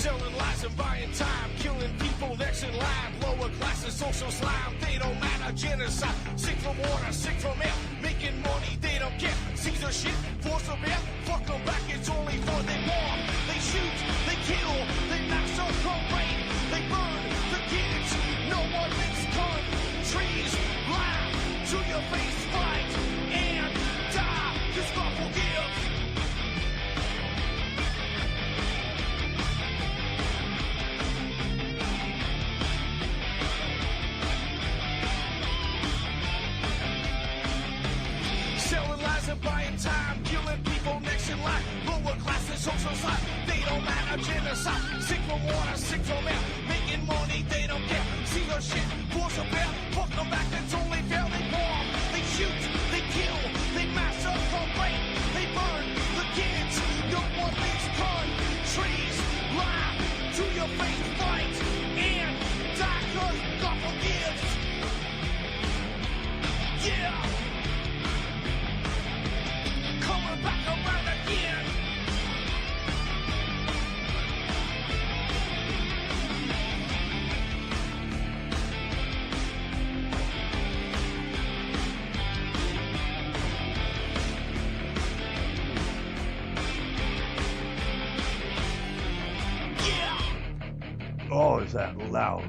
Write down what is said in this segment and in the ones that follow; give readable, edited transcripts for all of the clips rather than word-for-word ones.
Selling lies and buying time, killing people next in line. Lower classes, social slime, they don't matter. Genocide, sick from water, sick from air. Making money, they don't care. Caesar shit, force of air. Fuck them back, it's only for they war. They shoot, they kill, they massacre, rape. They burn the kids, no one makes countries. Lie to your face, fight and die. Cause God forgives. Selling lies and buying time, killing people next in line. Lower classes, social slide, they don't matter. Genocide, sick from water, sick from air. Making money, they don't care. See their shit, force a bear. Fuck them back, it's only fair. They bomb, they shoot, they kill, they massacre, rape. They burn the kids, no one makes countries. Lie to your face, fight and die, cause God forgives. Yeah. Coming back around again. Yeah. Oh, is that loud?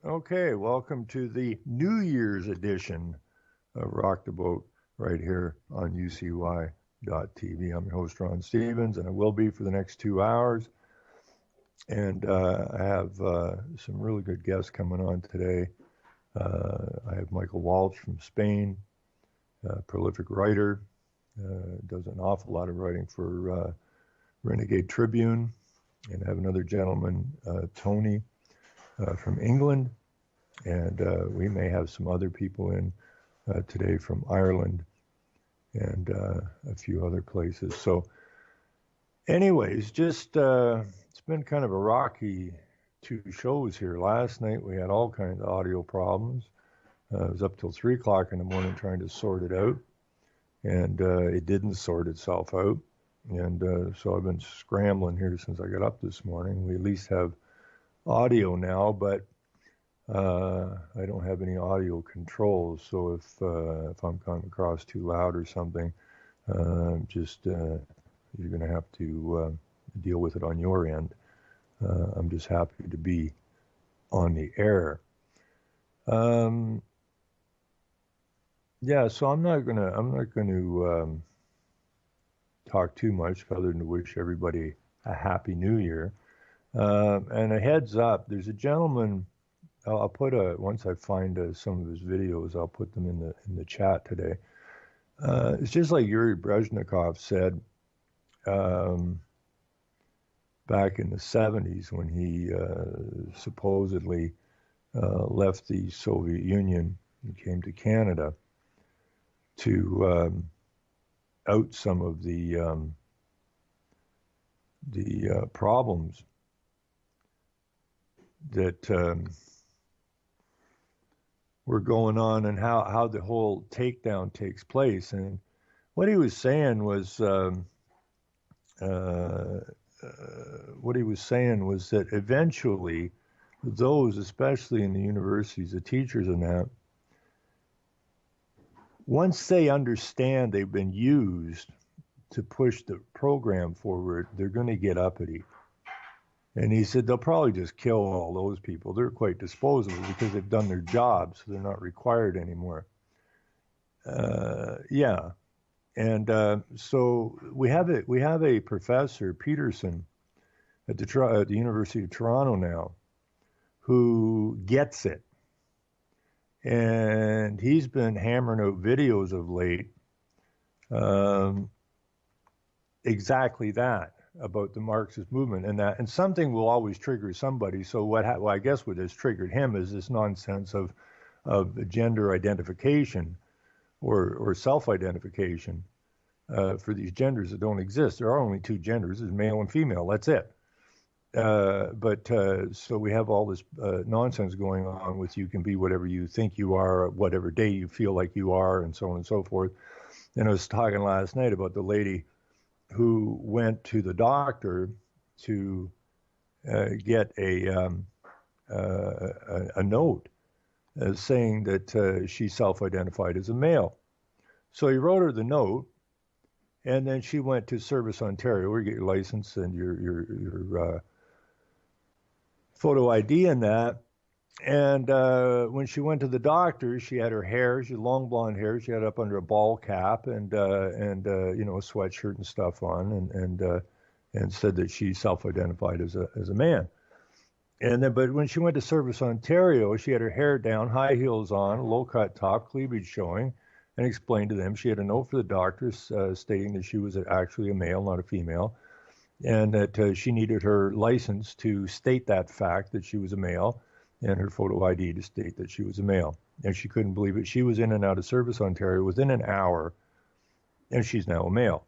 Okay, welcome to the New Year's edition of Rock the Boat right here on UCY.TV. I'm your host, Ron Stevens, and I will be for the next 2 hours. And I have some really good guests coming on today. I have Michael Walsh from Spain, prolific writer, does an awful lot of writing for Renegade Tribune. And I have another gentleman, Tony, from England, and we may have some other people in today from Ireland and a few other places. So anyways, just it's been kind of a rocky 2 shows here. Last night we had all kinds of audio problems. I was up till 3 o'clock in the morning trying to sort it out, and it didn't sort itself out. And so I've been scrambling here since I got up this morning. We at least have audio now, but I don't have any audio controls. So if I'm coming across too loud or something, you're going to have to deal with it on your end. I'm just happy to be on the air. Yeah, so I'm not gonna talk too much other than to wish everybody a happy New Year. And a heads up, there's a gentleman. I'll put once I find some of his videos, I'll put them in the chat today. It's just like Yuri Brezhnikov said back in the 70s when he supposedly left the Soviet Union and came to Canada to out some of the problems that were going on and how the whole takedown takes place. And what he was saying was that eventually those, especially in the universities, the teachers and that, once they understand they've been used to push the program forward, they're going to get uppity. And he said they'll probably just kill all those people. They're quite disposable because they've done their job, so they're not required anymore. Yeah. And so we have a professor, Peterson, at the University of Toronto now, who gets it. And he's been hammering out videos of late, exactly that, about the Marxist movement, and something will always trigger somebody. So I guess what has triggered him is this nonsense of gender identification or self-identification. for these genders that don't exist. There are only two genders: there's male and female. That's it. So we have all this nonsense going on with you can be whatever you think you are, whatever day you feel like you are, and so on and so forth. And I was talking last night about the lady who went to the doctor to get a note saying that she self-identified as a male. So he wrote her the note, and then she went to Service Ontario, where you get your license and your photo ID and that. And when she went to the doctor, she had her hair, she had long blonde hair, she had it up under a ball cap and you know, a sweatshirt and stuff on, and said that she self-identified as a man. And then, but when she went to Service Ontario, she had her hair down, high heels on, low cut top, cleavage showing, and explained to them she had a note for the doctors stating that she was actually a male, not a female, and that she needed her license to state that fact that she was a male, and her photo ID to state that she was a male. And she couldn't believe it. She was in and out of Service Ontario within an hour, and she's now a male,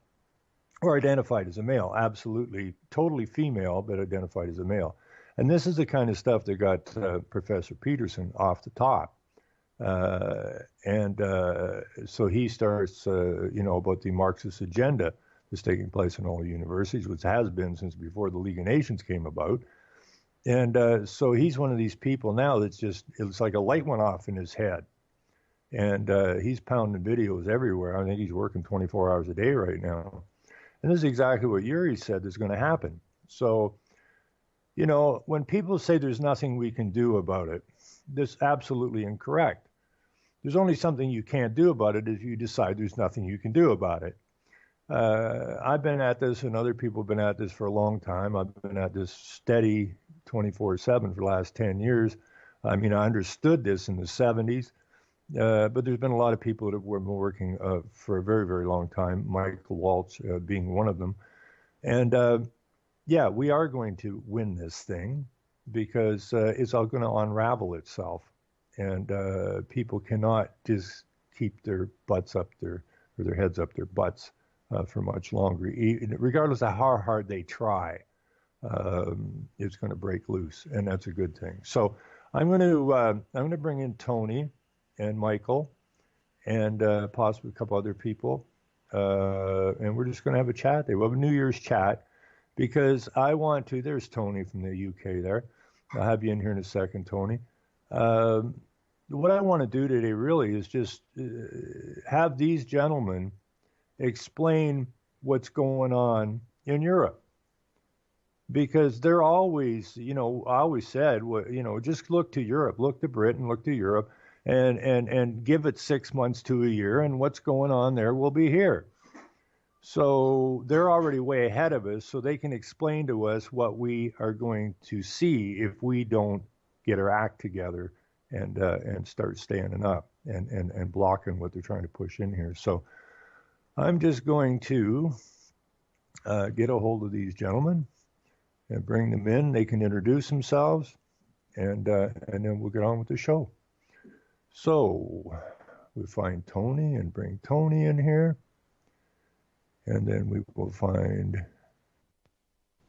or identified as a male. Absolutely, totally female, but identified as a male. And this is the kind of stuff that got Professor Peterson off the top. So he starts, you know, about the Marxist agenda that's taking place in all universities, which has been since before the League of Nations came about. And so he's one of these people now that's just, it's like a light went off in his head. And he's pounding videos everywhere. I think he's working 24 hours a day right now. And this is exactly what Yuri said is going to happen. So, you know, when people say there's nothing we can do about it, that's absolutely incorrect. There's only something you can't do about it if you decide there's nothing you can do about it. I've been at this, and other people have been at this for a long time. I've been at this steady 24/7 for the last 10 years. I mean, I understood this in the 70s, but there's been a lot of people that have been working for a very, very long time, Michael Waltz being one of them. And yeah, we are going to win this thing because it's all going to unravel itself. And people cannot just keep their butts up their, or their heads up their butts for much longer, regardless of how hard they try. It's going to break loose, and that's a good thing. So I'm going to bring in Tony and Michael and possibly a couple other people, and we're just going to have a chat. We'll have a New Year's chat because I want to. There's Tony from the UK there. I'll have you in here in a second, Tony. What I want to do today really is just have these gentlemen explain what's going on in Europe. Because they're always, you know, I always said, you know, just look to Europe, look to Britain, look to Europe, and give it 6 months to a year, and what's going on there will be here. So they're already way ahead of us, so they can explain to us what we are going to see if we don't get our act together and start standing up and blocking what they're trying to push in here. So I'm just going to get a hold of these gentlemen and bring them in. They can introduce themselves, and then we'll get on with the show. So we find Tony and bring Tony in here, and then we will find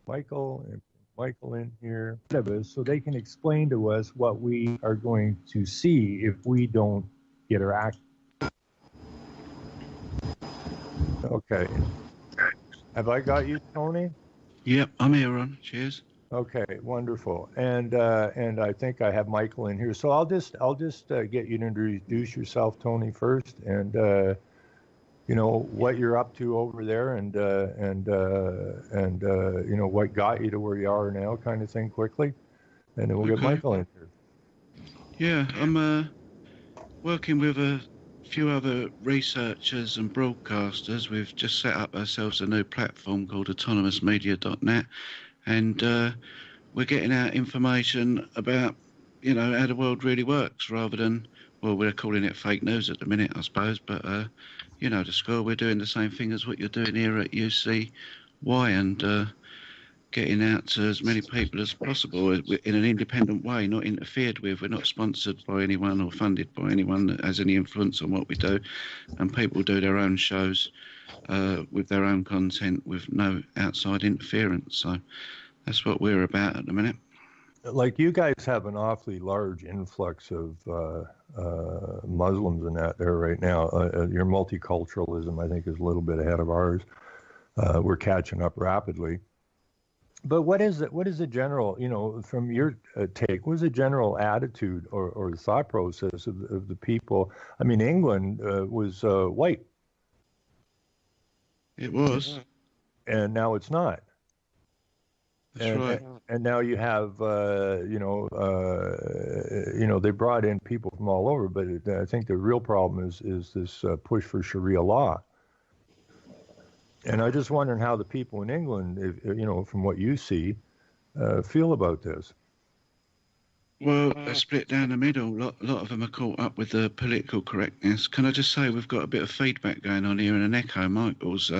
Michael and Michael in here, so they can explain to us what we are going to see if we don't get our act. Okay. Have I got you, Tony? Yep, I'm here, Ron. Cheers. Okay, wonderful. And I think I have Michael in here. So I'll just get you to introduce yourself, Tony, first, and you know what you're up to over there, and you know what got you to where you are now, kind of thing, quickly, and then we'll get Michael in here. Yeah, I'm working with a few other researchers and broadcasters. We've just set up ourselves a new platform called autonomousmedia.net, and we're getting out information about, you know, how the world really works, rather than, well, we're calling it fake news at the minute, I suppose, but you know the score. We're doing the same thing as what you're doing here at UCY, and getting out to as many people as possible in an independent way, not interfered with. We're not sponsored by anyone or funded by anyone that has any influence on what we do, and people do their own shows with their own content with no outside interference. So that's what we're about at the minute. Like, you guys have an awfully large influx of Muslims in that there right now. Your multiculturalism, I think, is a little bit ahead of ours. We're catching up rapidly. But what is it? What is the general, from your take? What is the general attitude or the thought process of the people? I mean, England was white. It was, and now it's not. That's right. And now you have, they brought in people from all over, but I think the real problem is this push for Sharia law. And I just wondering how the people in England, from what you see, feel about this. Well, they're split down the middle. A lot of them are caught up with the political correctness. Can I just say we've got a bit of feedback going on here and an echo. Michael's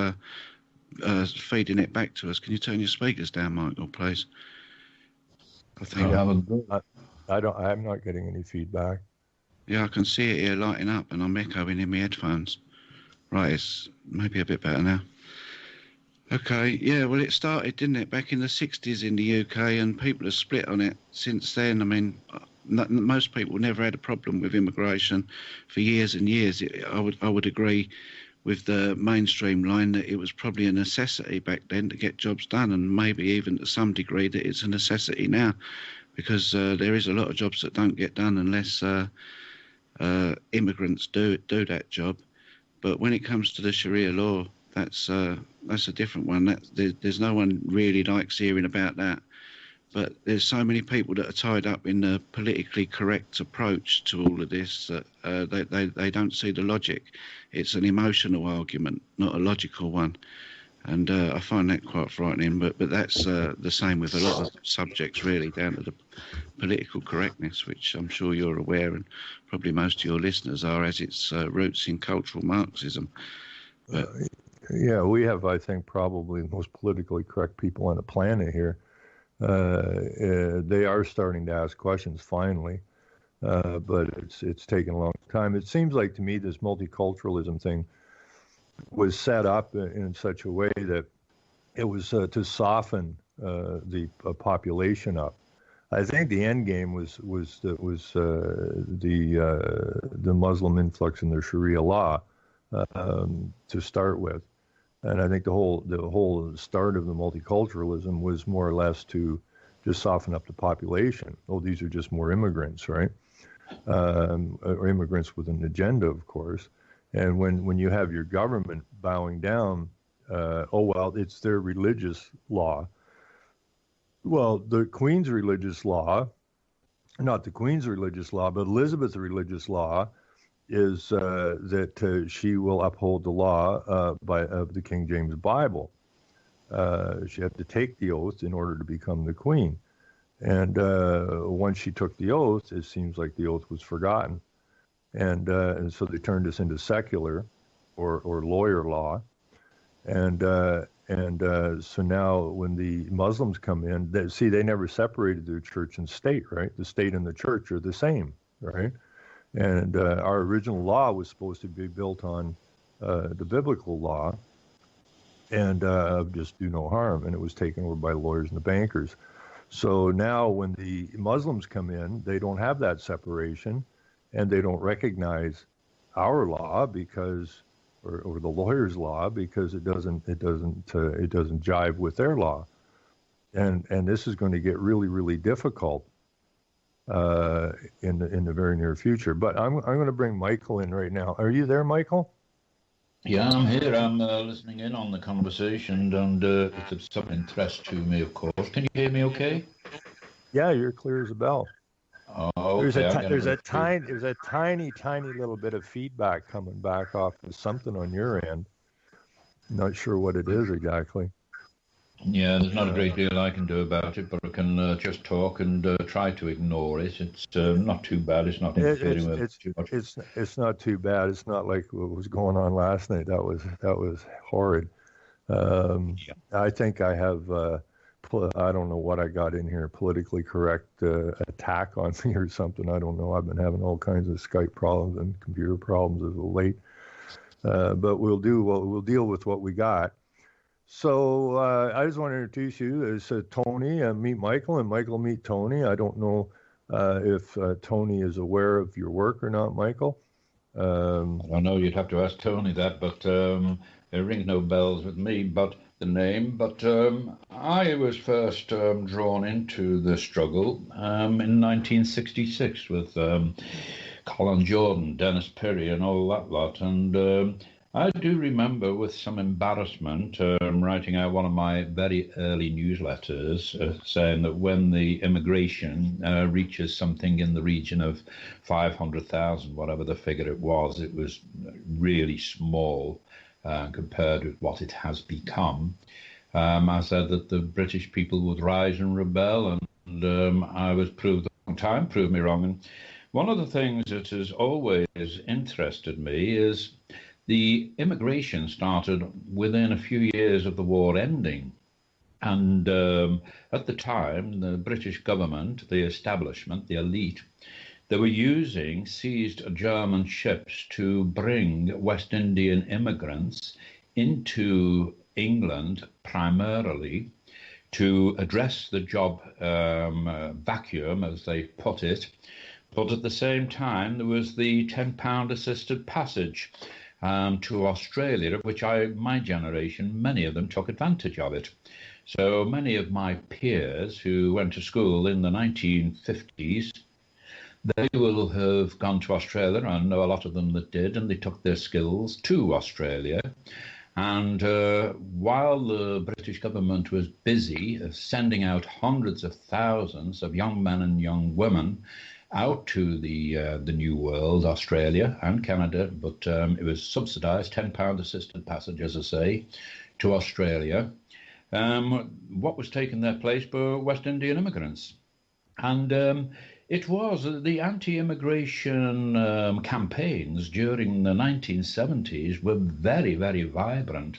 feeding it back to us. Can you turn your speakers down, Michael, please? I think I'm not getting any feedback. Yeah, I can see it here lighting up, and I'm echoing in my headphones. Right, it's maybe a bit better now. Okay, yeah, well, it started, didn't it, back in the 60s in the UK, and people have split on it since then. I mean, most people never had a problem with immigration for years and years. I would agree with the mainstream line that it was probably a necessity back then to get jobs done, and maybe even to some degree that it's a necessity now, because there is a lot of jobs that don't get done unless immigrants do that job. But when it comes to the Sharia law, that's a different one. There's no one really likes hearing about that. But there's so many people that are tied up in the politically correct approach to all of this that they don't see the logic. It's an emotional argument, not a logical one. And I find that quite frightening. But that's the same with a lot of subjects, really, down to the political correctness, which I'm sure you're aware, and probably most of your listeners are, as its roots in cultural Marxism. But, yeah, we have, I think, probably the most politically correct people on the planet here. They are starting to ask questions finally, but it's taken a long time. It seems like to me this multiculturalism thing was set up in such a way that it was to soften the population up. I think the end game was the Muslim influx in the Sharia law to start with. And I think the whole start of the multiculturalism was more or less to just soften up the population. Oh, these are just more immigrants, right? Or immigrants with an agenda, of course. And when you have your government bowing down, it's their religious law. Well, the Queen's religious law, not the Queen's religious law, but Elizabeth's religious law, is that she will uphold the law of the King James Bible. She had to take the oath in order to become the Queen. And once she took the oath, it seems like the oath was forgotten. And so they turned us into secular or lawyer law. And so now when the Muslims come in, they never separated their church and state, right? The state and the church are the same, right? And our original law was supposed to be built on the biblical law and just do no harm. And it was taken over by lawyers and the bankers. So now when the Muslims come in, they don't have that separation, and they don't recognize our law because, or the lawyer's law, because it doesn't jive with their law. And this is going to get really, really difficult in the very near future. But I'm going to bring Michael in right now. Are you there, Michael? Yeah, I'm here. I'm listening in on the conversation, and it's of some interest to me, of course. Can you hear me okay? Yeah, you're clear as a bell. Oh, okay. There's a tiny little bit of feedback coming back off of something on your end. Not sure what it is exactly. Yeah, there's not a great deal I can do about it, but I can just talk and try to ignore it. It's not too bad. It's not interfering with too much. It's not too bad. It's not like what was going on last night. That was horrid. I think I have. I don't know what I got in here. Politically correct attack on me or something. I don't know. I've been having all kinds of Skype problems and computer problems as of late. but we'll deal with what we got. So I just want to introduce you as Tony. Meet Michael, and Michael meet Tony. I don't know if Tony is aware of your work or not, Michael. I don't know. You'd have to ask Tony that, but it rings no bells with me. But the name. But I was first drawn into the struggle in 1966 with Colin Jordan, Dennis Perry, and all that lot. And I do remember with some embarrassment writing out one of my very early newsletters saying that when the immigration reaches something in the region of 500,000, whatever the figure it was really small compared with what it has become. I said that the British people would rise and rebel, and I was proved wrong. Time proved me wrong. And one of the things that has always interested me is the immigration started within a few years of the war ending. And at the time, the British government, the establishment, the elite, they were using seized German ships to bring West Indian immigrants into England primarily to address the job vacuum, as they put it. But at the same time, there was the £10 assisted passage to Australia, of which my generation, many of them took advantage of it. So many of my peers who went to school in the 1950s, they will have gone to Australia. I know a lot of them that did, and they took their skills to Australia. And while the British government was busy sending out hundreds of thousands of young men and young women out to the New World, Australia and Canada, but it was subsidised, £10 assisted passage, as I say, to Australia. What was taking their place were West Indian immigrants. And it was the anti-immigration campaigns during the 1970s were very, very vibrant.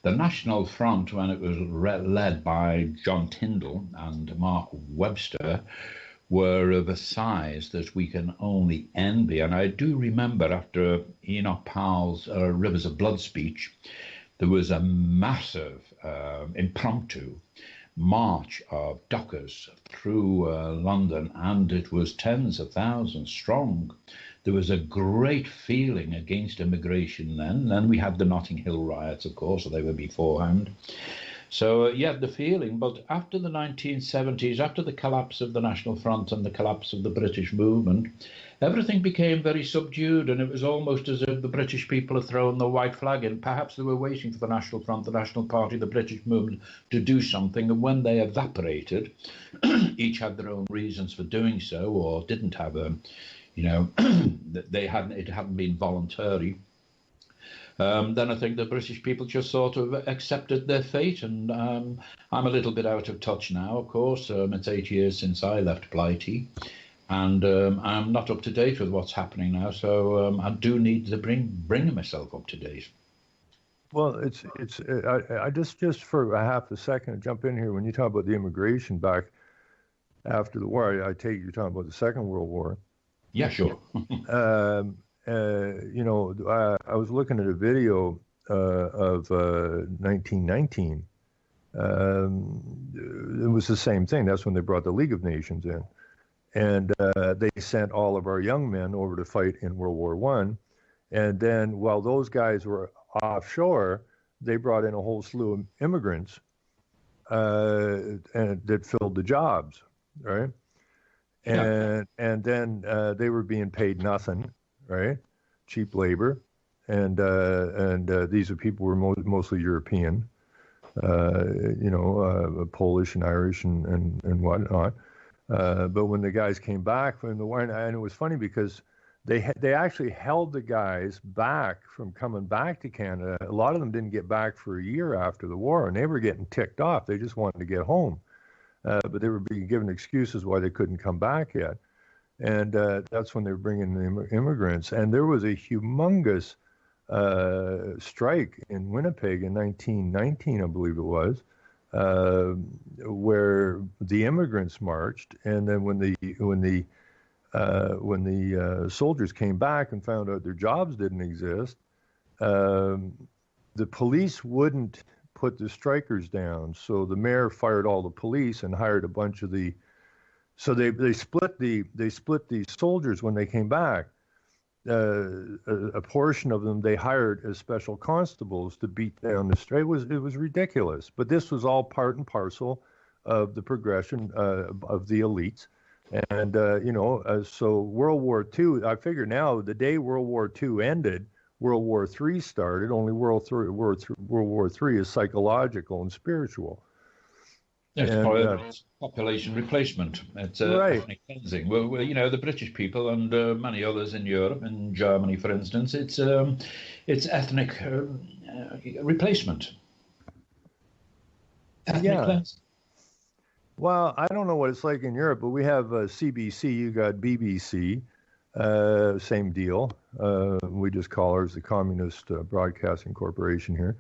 The National Front, when it was led by John Tyndall and Mark Webster, were of a size that we can only envy. And I do remember after Enoch Powell's Rivers of Blood speech, there was a massive impromptu march of dockers through London, and it was tens of thousands strong. There was a great feeling against immigration then. Then we had the Notting Hill riots, of course, so they were beforehand. So you had the feeling, but after the 1970s, after the collapse of the National Front and the collapse of the British movement, everything became very subdued, and it was almost as if the British people had thrown the white flag in. Perhaps they were waiting for the National Front, the National Party, the British movement to do something, and when they evaporated, each had their own reasons for doing so, or didn't have it hadn't been voluntary. Then I think the British people just sort of accepted their fate, and I'm a little bit out of touch now, of course. It's 8 years since I left Blighty, and I'm not up to date with what's happening now, so I do need to bring myself up to date. Well, I just for a half a second jump in here. When you talk about the immigration back after the war, I take you're talking about the Second World War. Yeah, sure. I was looking at a video of 1919. It was the same thing. That's when they brought the League of Nations in. And they sent all of our young men over to fight in World War I. And then while those guys were offshore, they brought in a whole slew of immigrants and that filled the jobs, right? And then they were being paid nothing, right? Cheap labor, and these are people who were mostly European, Polish and Irish and whatnot. But when the guys came back from the war, and it was funny because they actually held the guys back from coming back to Canada. A lot of them didn't get back for a year after the war, and they were getting ticked off. They just wanted to get home. But they were being given excuses why they couldn't come back yet. And that's when they were bringing the immigrants. And there was a humongous strike in Winnipeg in 1919, I believe it was, where the immigrants marched. And then when the soldiers came back and found out their jobs didn't exist, the police wouldn't put the strikers down, so the mayor fired all the police and hired a bunch of the. So they split the soldiers when they came back. A portion of them they hired as special constables to beat down the strike. It was ridiculous, but this was all part and parcel of the progression of the elites. And so World War II. I figure now the day World War II ended, World War III started. Only World War III is psychological and spiritual. It's population replacement. It's ethnic cleansing. Well, the British people and many others in Europe, in Germany, for instance, it's ethnic replacement. Ethnic cleansing. Well, I don't know what it's like in Europe, but we have CBC. You got BBC. Same deal. We just call ours the Communist Broadcasting Corporation here.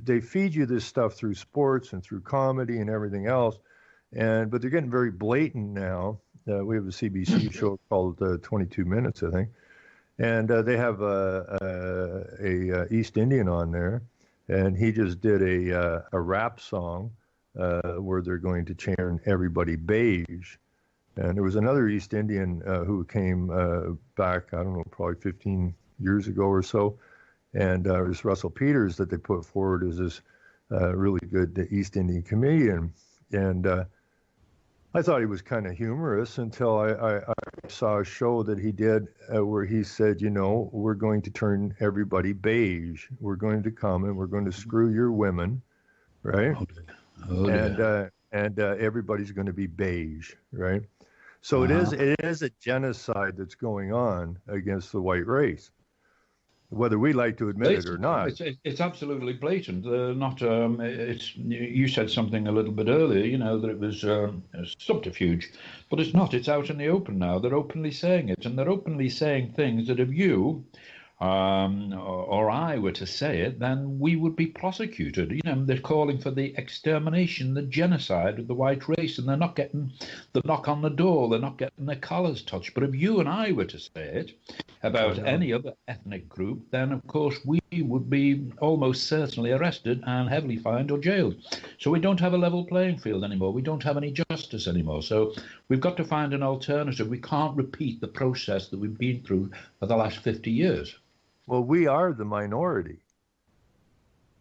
They feed you this stuff through sports and through comedy and everything else, but they're getting very blatant now. We have a CBC show called 22 Minutes, I think, and they have a East Indian on there, and he just did a rap song where they're going to turn everybody beige. And there was another East Indian who came back, I don't know, probably 15 years ago or so. And it was Russell Peters that they put forward as this really good East Indian comedian. And I thought he was kind of humorous until I saw a show that he did where he said, we're going to turn everybody beige. We're going to come and we're going to screw your women, right? And everybody's going to be beige, right? So it is a genocide that's going on against the white race, whether we like to admit it or not. It's absolutely blatant. You said something a little bit earlier, that it was a subterfuge, but it's not. It's out in the open now. They're openly saying it, and they're openly saying things that if you or I were to say it, then we would be prosecuted. They're calling for the extermination, the genocide of the white race, and they're not getting the knock on the door. They're not getting their collars touched. But if you and I were to say it about any other ethnic group, then of course we would be almost certainly arrested and heavily fined or jailed. So we don't have a level playing field anymore. We don't have any justice anymore. So we've got to find an alternative. We can't repeat the process that we've been through for the last 50 years. Well, we are the minority.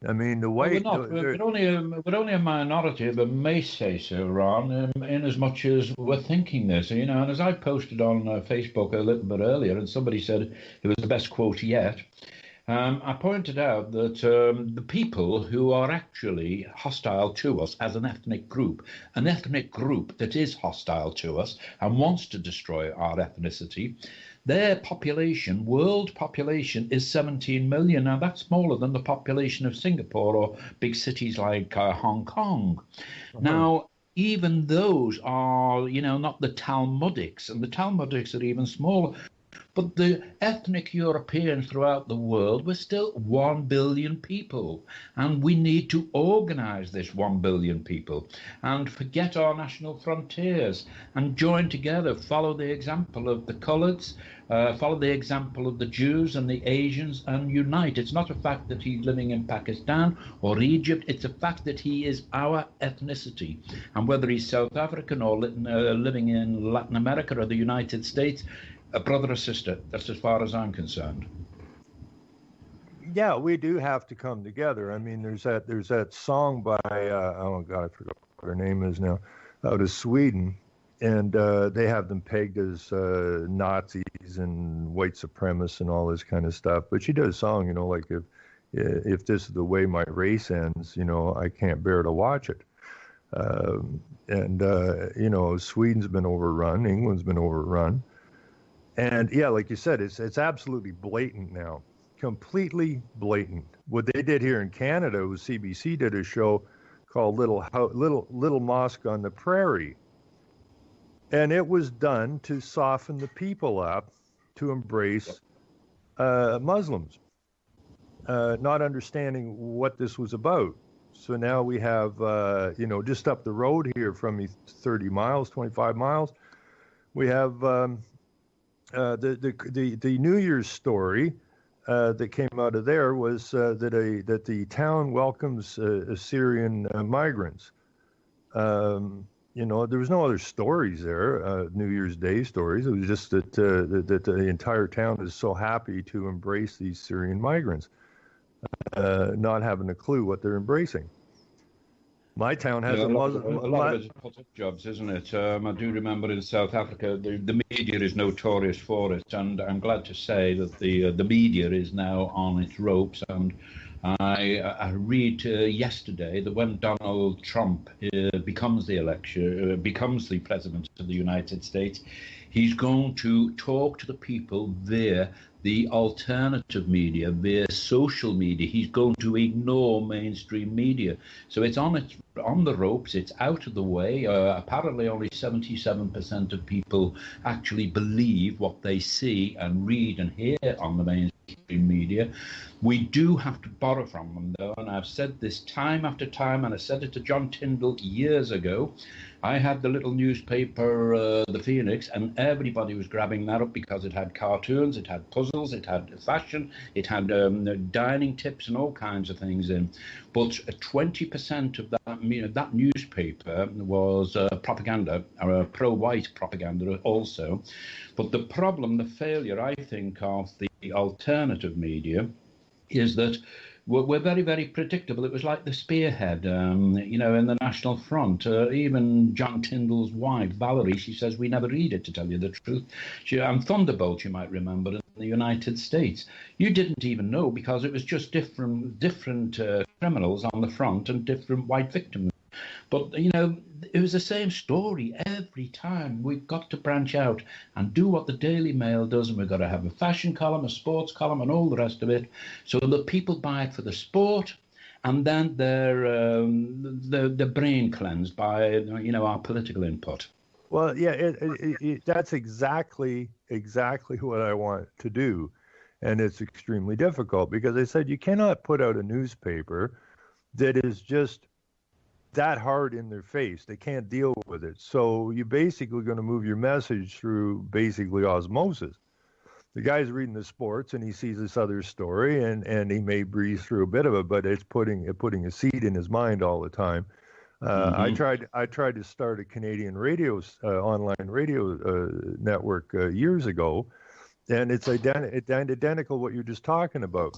I mean, the white... Well, we're only a minority, but may say so, Ron, in as much as we're thinking this. And as I posted on Facebook a little bit earlier, and somebody said it was the best quote yet, I pointed out that the people who are actually hostile to us as an ethnic group that is hostile to us and wants to destroy our ethnicity, their population, world population, is 17 million. Now, that's smaller than the population of Singapore or big cities like Hong Kong. Now, even those are, not the Talmudics, and the Talmudics are even smaller. But the ethnic Europeans throughout the world were still 1 billion people. And we need to organize this 1 billion people and forget our national frontiers and join together, follow the example of the coloureds, follow the example of the Jews and the Asians, and unite. It's not a fact that he's living in Pakistan or Egypt. It's a fact that he is our ethnicity. And whether he's South African or living in Latin America or the United States, a brother or sister, that's as far as I'm concerned. Yeah, we do have to come together. I mean, there's that song by, oh God, I forgot what her name is now, out of Sweden. And they have them pegged as Nazis and white supremacists and all this kind of stuff. But she does a song, like if this is the way my race ends, I can't bear to watch it. Sweden's been overrun, England's been overrun. And yeah, like you said, it's absolutely blatant now, completely blatant. What they did here in Canada was CBC did a show called Little Mosque on the Prairie, and it was done to soften the people up to embrace Muslims, not understanding what this was about. So now we have, just up the road here from me, 30 miles, 25 miles, we have the New Year's story that came out of there was that the town welcomes Syrian migrants. There was no other stories there, New Year's Day stories. It was just that the entire town is so happy to embrace these Syrian migrants, not having a clue what they're embracing. My town has a Muslim. A lot of it is put-up jobs, isn't it? I do remember in South Africa, the media is notorious for it, and I'm glad to say that the media is now on its ropes. And I read yesterday that when Donald Trump becomes the president of the United States, he's going to talk to the people via the alternative media, via social media. He's going to ignore mainstream media. So it's on the ropes, it's out of the way. Apparently only 77% of people actually believe what they see and read and hear on the mainstream media. We do have to borrow from them, though, and I've said this time after time, and I said it to John Tyndall years ago. I had the little newspaper, The Phoenix, and everybody was grabbing that up because it had cartoons, it had puzzles, it had fashion, it had dining tips and all kinds of things in. But 20% of that newspaper was propaganda, or pro-white propaganda also. But the problem, the failure, I think, of the alternative media is that we're very, very predictable. It was like the spearhead, in the National Front. Even John Tyndall's wife, Valerie, she says we never read it, to tell you the truth. Thunderbolt, you might remember, in the United States. You didn't even know because it was just different criminals on the front and different white victims. But, it was the same story every time. We've got to branch out and do what the Daily Mail does, and we've got to have a fashion column, a sports column, and all the rest of it, so that people buy it for the sport, and then they're brain cleansed by, our political input. Well, yeah, that's exactly what I want to do, and it's extremely difficult because they said you cannot put out a newspaper that is just that hard in their face. They can't deal with it. So you're basically going to move your message through basically osmosis. The guy's reading the sports and he sees this other story and he may breeze through a bit of it, but it's putting a seed in his mind all the time. I tried to start a Canadian online radio network years ago, and it's identical what you're just talking about.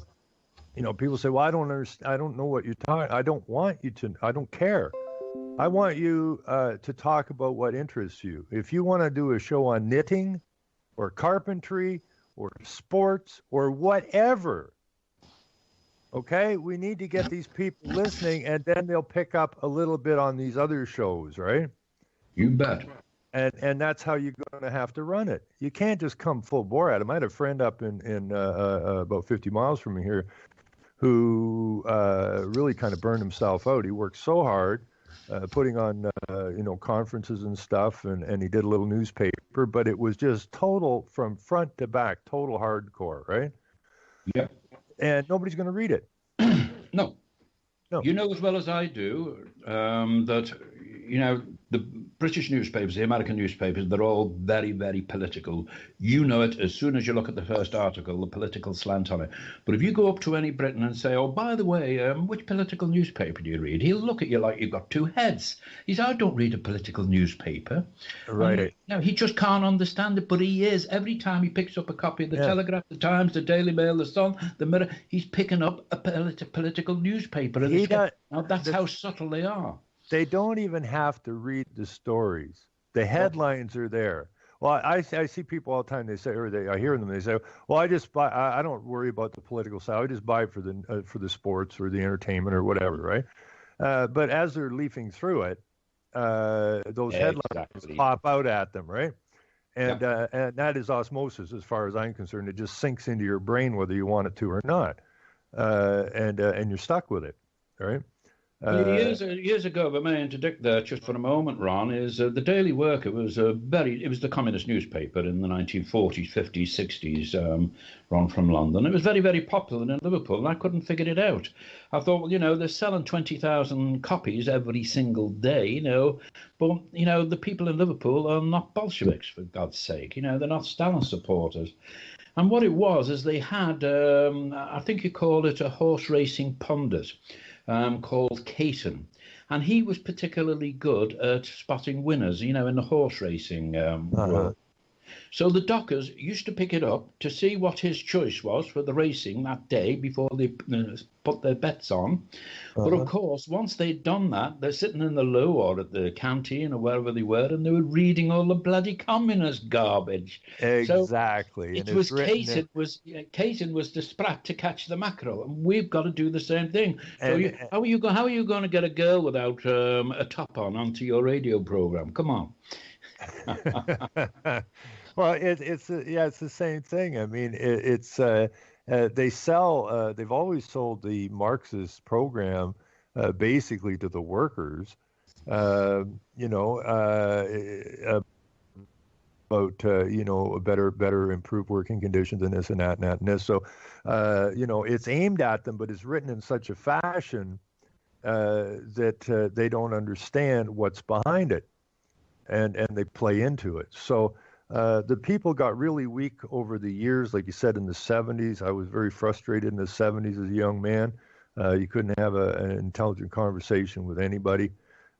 People say, well, I don't understand. I don't know what you're talking. I don't want you to. I don't care. I want you to talk about what interests you. If you want to do a show on knitting or carpentry or sports or whatever, okay, we need to get these people listening, and then they'll pick up a little bit on these other shows, right? You bet. And that's how you're going to have to run it. You can't just come full bore at them. I had a friend up in about 50 miles from me here who really kind of burned himself out. He worked so hard putting on, conferences and stuff, and he did a little newspaper, but it was just total, from front to back, total hardcore, right? Yeah. And nobody's going to read it. No. You know as well as I do that, the British newspapers, the American newspapers, they're all very, very political. You know it as soon as you look at the first article, the political slant on it. But if you go up to any Briton and say, oh, by the way, which political newspaper do you read? He'll look at you like you've got two heads. He says, I don't read a political newspaper. Right. He just can't understand it, but he is. Every time he picks up a copy of the Telegraph, the Times, the Daily Mail, the Sun, the Mirror, he's picking up a political newspaper. Now, that's how subtle they are. They don't even have to read the stories. The headlines are there. Well, I see people all the time. They say, I hear them. They say, "Well, I just buy. I don't worry about the political side. I just buy it for the sports or the entertainment or whatever, right?" But as they're leafing through it, those headlines pop out at them, right? And that is osmosis, as far as I'm concerned. It just sinks into your brain whether you want it to or not, and you're stuck with it, right? Well, years ago, if I may interdict there just for a moment, Ron, is the Daily Worker was it was the communist newspaper in the 1940s, 50s, 60s, Ron, from London. It was very, very popular in Liverpool, and I couldn't figure it out. I thought, well, they're selling 20,000 copies every single day, but, the people in Liverpool are not Bolsheviks, for God's sake. They're not Stalin supporters. And what it was is they had, I think you call it a horse racing pundit, called Caton, and he was particularly good at spotting winners, in the horse racing world. So the dockers used to pick it up to see what his choice was for the racing that day before they put their bets on. But of course, once they'd done that, they're sitting in the loo or at the canteen or wherever they were, and they were reading all the bloody communist garbage. Exactly. So it was Caton was the sprat to catch the mackerel, and we've got to do the same thing. So how are you going to get a girl without a top on onto your radio program? Come on. Well, it's the same thing. I mean, they sell. They've always sold the Marxist program basically to the workers. About better improved working conditions and this and that and that and this. So it's aimed at them, but it's written in such a fashion that they don't understand what's behind it, and they play into it. So the people got really weak over the years. Like you said, in the 70s, I was very frustrated in the 70s as a young man. You couldn't have an intelligent conversation with anybody,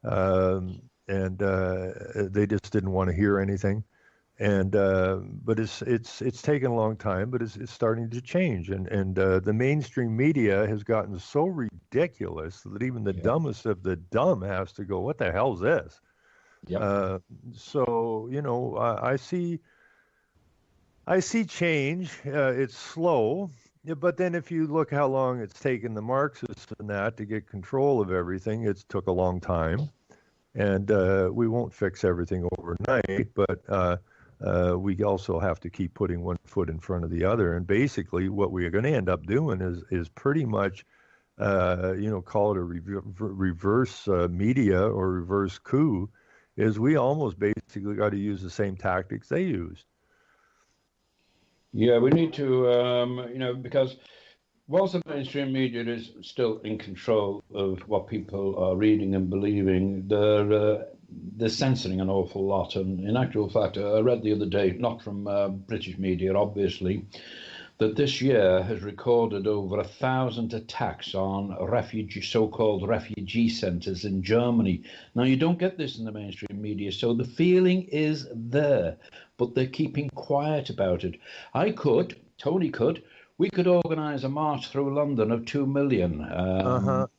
and they just didn't want to hear anything. And but it's taken a long time, but it's starting to change. And the mainstream media has gotten so ridiculous that even the dumbest of the dumb has to go, "What the hell's this?" Yep. So I see change. It's slow, but then if you look how long it's taken the Marxists and that to get control of everything, it took a long time, and we won't fix everything overnight. But we also have to keep putting one foot in front of the other. And basically, what we are going to end up doing is pretty much, call it a reverse media or reverse coup. Is we almost basically got to use the same tactics they used. Yeah, we need to, because whilst the mainstream media is still in control of what people are reading and believing, they're censoring an awful lot. And in actual fact, I read the other day, not from British media, obviously, that this year has recorded over 1,000 attacks on so-called refugee centres in Germany. Now, you don't get this in the mainstream media, so the feeling is there, but they're keeping quiet about it. Tony could, we could organise a march through London of 2 million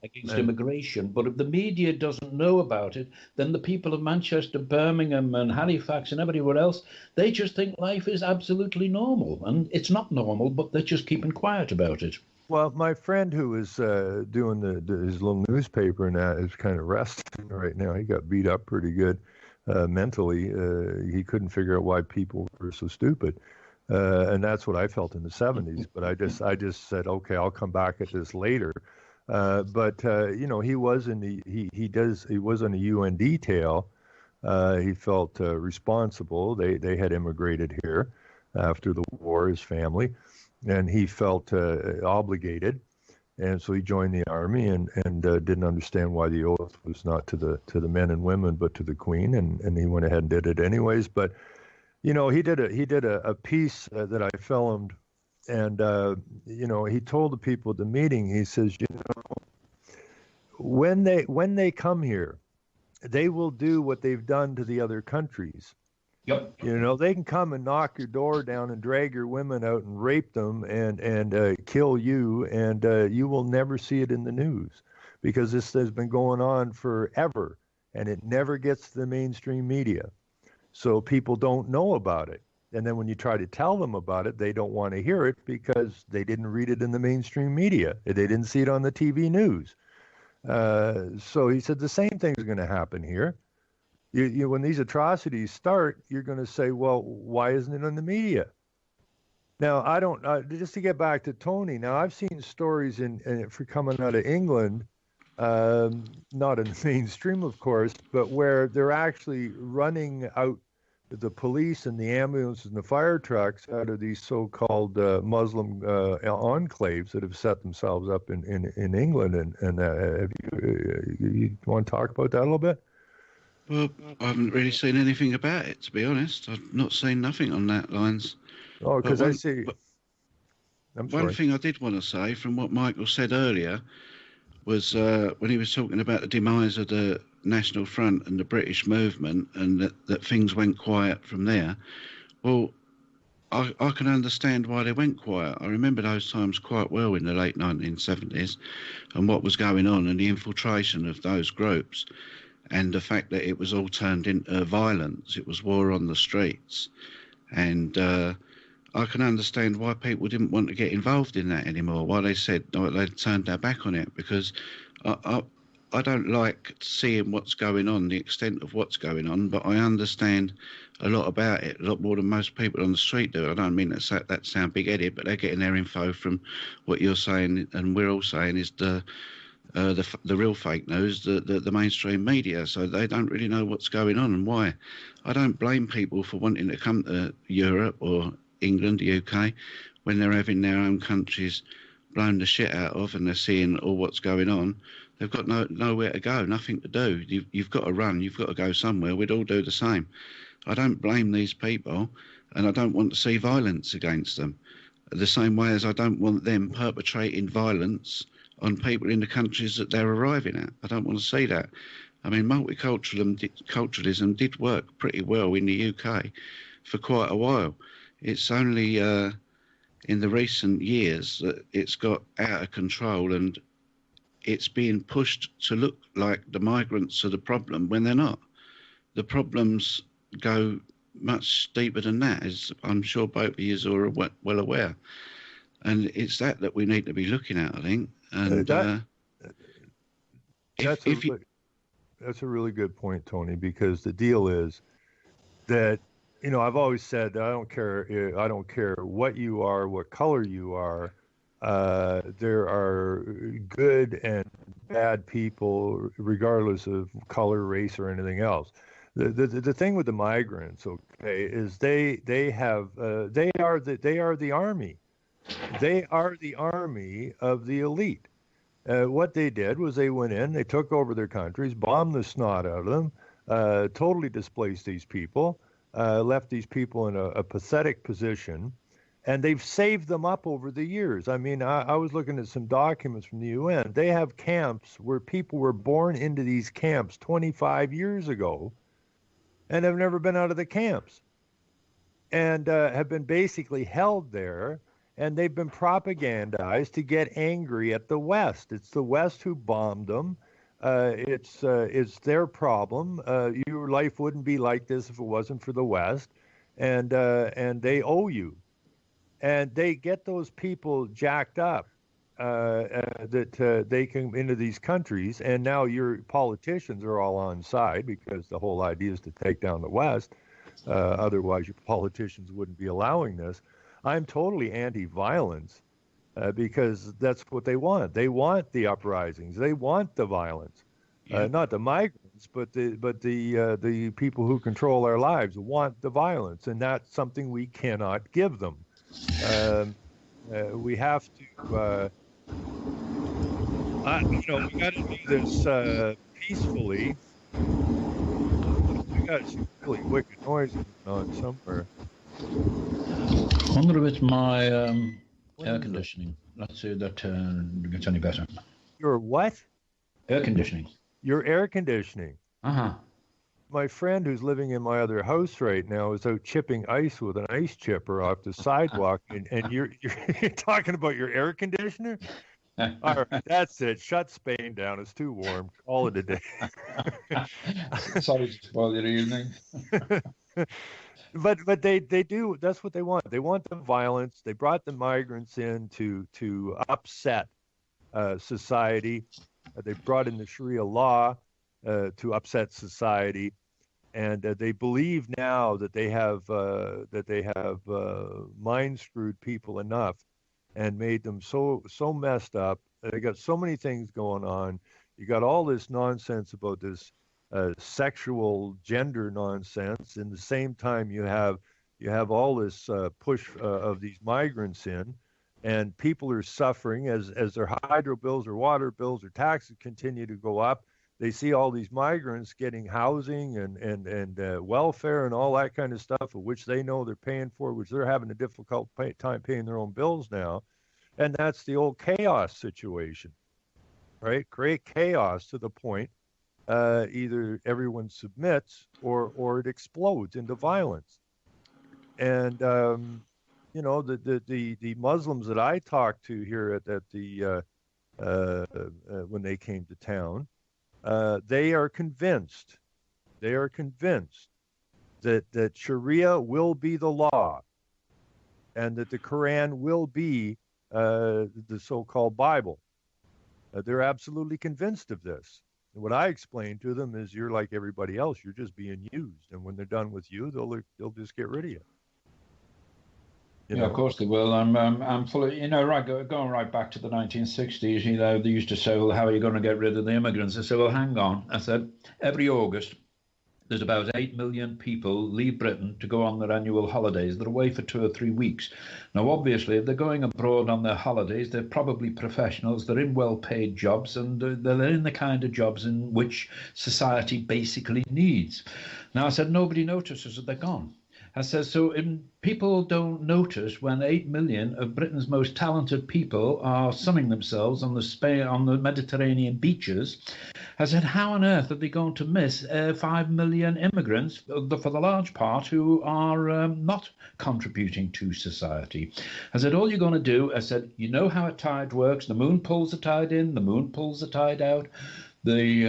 against immigration, but if the media doesn't know about it, then the people of Manchester, Birmingham and Halifax and everywhere else, they just think life is absolutely normal. And it's not normal, but they're just keeping quiet about it. Well, my friend who is doing his little newspaper and that is kind of resting right now. He got beat up pretty good mentally. He couldn't figure out why people were so stupid. And that's what I felt in the 70s. But I just said, okay, I'll come back at this later. But he was he was on a UN detail. He felt responsible. They had immigrated here after the war, his family, and he felt obligated. And so he joined the army and didn't understand why the oath was not to the men and women, but to the Queen. And he went ahead and did it anyways. But he did a piece that I filmed, and he told the people at the meeting. He says, when they come here, they will do what they've done to the other countries. Yep. They can come and knock your door down and drag your women out and rape them and kill you, and you will never see it in the news because this has been going on forever, and it never gets to the mainstream media. So people don't know about it. And then when you try to tell them about it, they don't want to hear it because they didn't read it in the mainstream media. They didn't see it on the TV news. So he said the same thing is going to happen here. When these atrocities start, you're going to say, well, why isn't it in the media? Now, I don't, just to get back to Tony, now I've seen stories for coming out of England not in the mainstream, of course, but where they're actually running out the police and the ambulances and the fire trucks out of these so-called Muslim enclaves that have set themselves up in England. And have you want to talk about that a little bit? Well, I haven't really seen anything about it, to be honest. I've not seen nothing on that lines. Oh, because I see. I'm sorry. One thing I did want to say from what Michael said earlier was when he was talking about the demise of the National Front and the British movement and that things went quiet from there. Well, I can understand why they went quiet. I remember those times quite well in the late 1970s and what was going on and the infiltration of those groups and the fact that it was all turned into violence. It was war on the streets. And I can understand why people didn't want to get involved in that anymore, why they said they turned their back on it, because I don't like seeing what's going on, the extent of what's going on, but I understand a lot about it, a lot more than most people on the street do. I don't mean that sound big-headed, but they're getting their info from what you're saying and we're all saying is the real fake news, the mainstream media, so they don't really know what's going on and why. I don't blame people for wanting to come to Europe or England, the UK, when they're having their own countries blown the shit out of and they're seeing all what's going on. They've got nowhere to go, nothing to do. You've got to run, you've got to go somewhere. We'd all do the same. I don't blame these people, and I don't want to see violence against them. The same way as I don't want them perpetrating violence on people in the countries that they're arriving at. I don't want to see that. I mean, multiculturalism did work pretty well in the UK for quite a while. It's only in the recent years that it's got out of control and it's being pushed to look like the migrants are the problem when they're not. The problems go much deeper than that, as I'm sure both of you are well aware. And it's that we need to be looking at, I think. And that's a really good point, Tony, because the deal is that, you know, I've always said that I don't care what you are, what color you are. There are good and bad people, regardless of color, race, or anything else. The thing with the migrants, okay, is they are the army. They are the army of the elite. What they did was they went in, they took over their countries, bombed the snot out of them, totally displaced these people, left these people in a pathetic position, and they've saved them up over the years. I mean, I was looking at some documents from the UN. They have camps where people were born into these camps 25 years ago and have never been out of the camps and have been basically held there. And they've been propagandized to get angry at the West. It's the West who bombed them. It's their problem. Your life wouldn't be like this if it wasn't for the West, and they owe you. And they get those people jacked up that they come into these countries, and now your politicians are all on side because the whole idea is to take down the West. Otherwise, your politicians wouldn't be allowing this. I'm totally anti-violence because that's what they want. They want the uprisings. They want the violence. Yeah. Not the migrants, but the people who control our lives want the violence, and that's something we cannot give them. We have to, we got to do this peacefully. We got some really wicked noise going on somewhere. I wonder if it's my air conditioning. Let's see if that gets any better. Your what? Air conditioning. Your air conditioning. Uh-huh. My friend who's living in my other house right now is out chipping ice with an ice chipper off the sidewalk, and you're talking about your air conditioner? All right, that's it. Shut Spain down. It's too warm. Call it a day. Sorry to spoil your evening. But they do. That's what they want. They want the violence. They brought the migrants in to upset society. They brought in the Sharia law to upset society, and they believe now that they have mind screwed people enough and made them so messed up. They got so many things going on. You got all this nonsense about this sexual gender nonsense. In the same time, you have all this push of these migrants in, and people are suffering as their hydro bills or water bills or taxes continue to go up. They see all these migrants getting housing and welfare and all that kind of stuff, which they know they're paying for, which they're having a difficult time paying their own bills now. And that's the old chaos situation, right? Create chaos to the point either everyone submits or it explodes into violence. And you know, the Muslims that I talked to here at the when they came to town, they are convinced that Sharia will be the law, and that the Quran will be the so-called Bible. They're absolutely convinced of this. And what I explain to them is, you're like everybody else. You're just being used, and when they're done with you, they'll just get rid of you. Yeah, of course they will. I'm fully, going right back to the 1960s. You know, they used to say, "Well, how are you going to get rid of the immigrants?" I said, "Well, hang on." I said, every August, there's about 8 million people leave Britain to go on their annual holidays. They're away for 2 or 3 weeks. Now, obviously, if they're going abroad on their holidays, they're probably professionals. They're in well-paid jobs, and they're in the kind of jobs in which society basically needs. Now, I said, nobody notices that they're gone. I said, so people don't notice when 8 million of Britain's most talented people are sunning themselves on the Mediterranean beaches. I said, how on earth are they going to miss 5 million immigrants, for the large part, who are not contributing to society? I said, all you're going to do, I said, you know how a tide works. The moon pulls the tide in, the moon pulls the tide out. The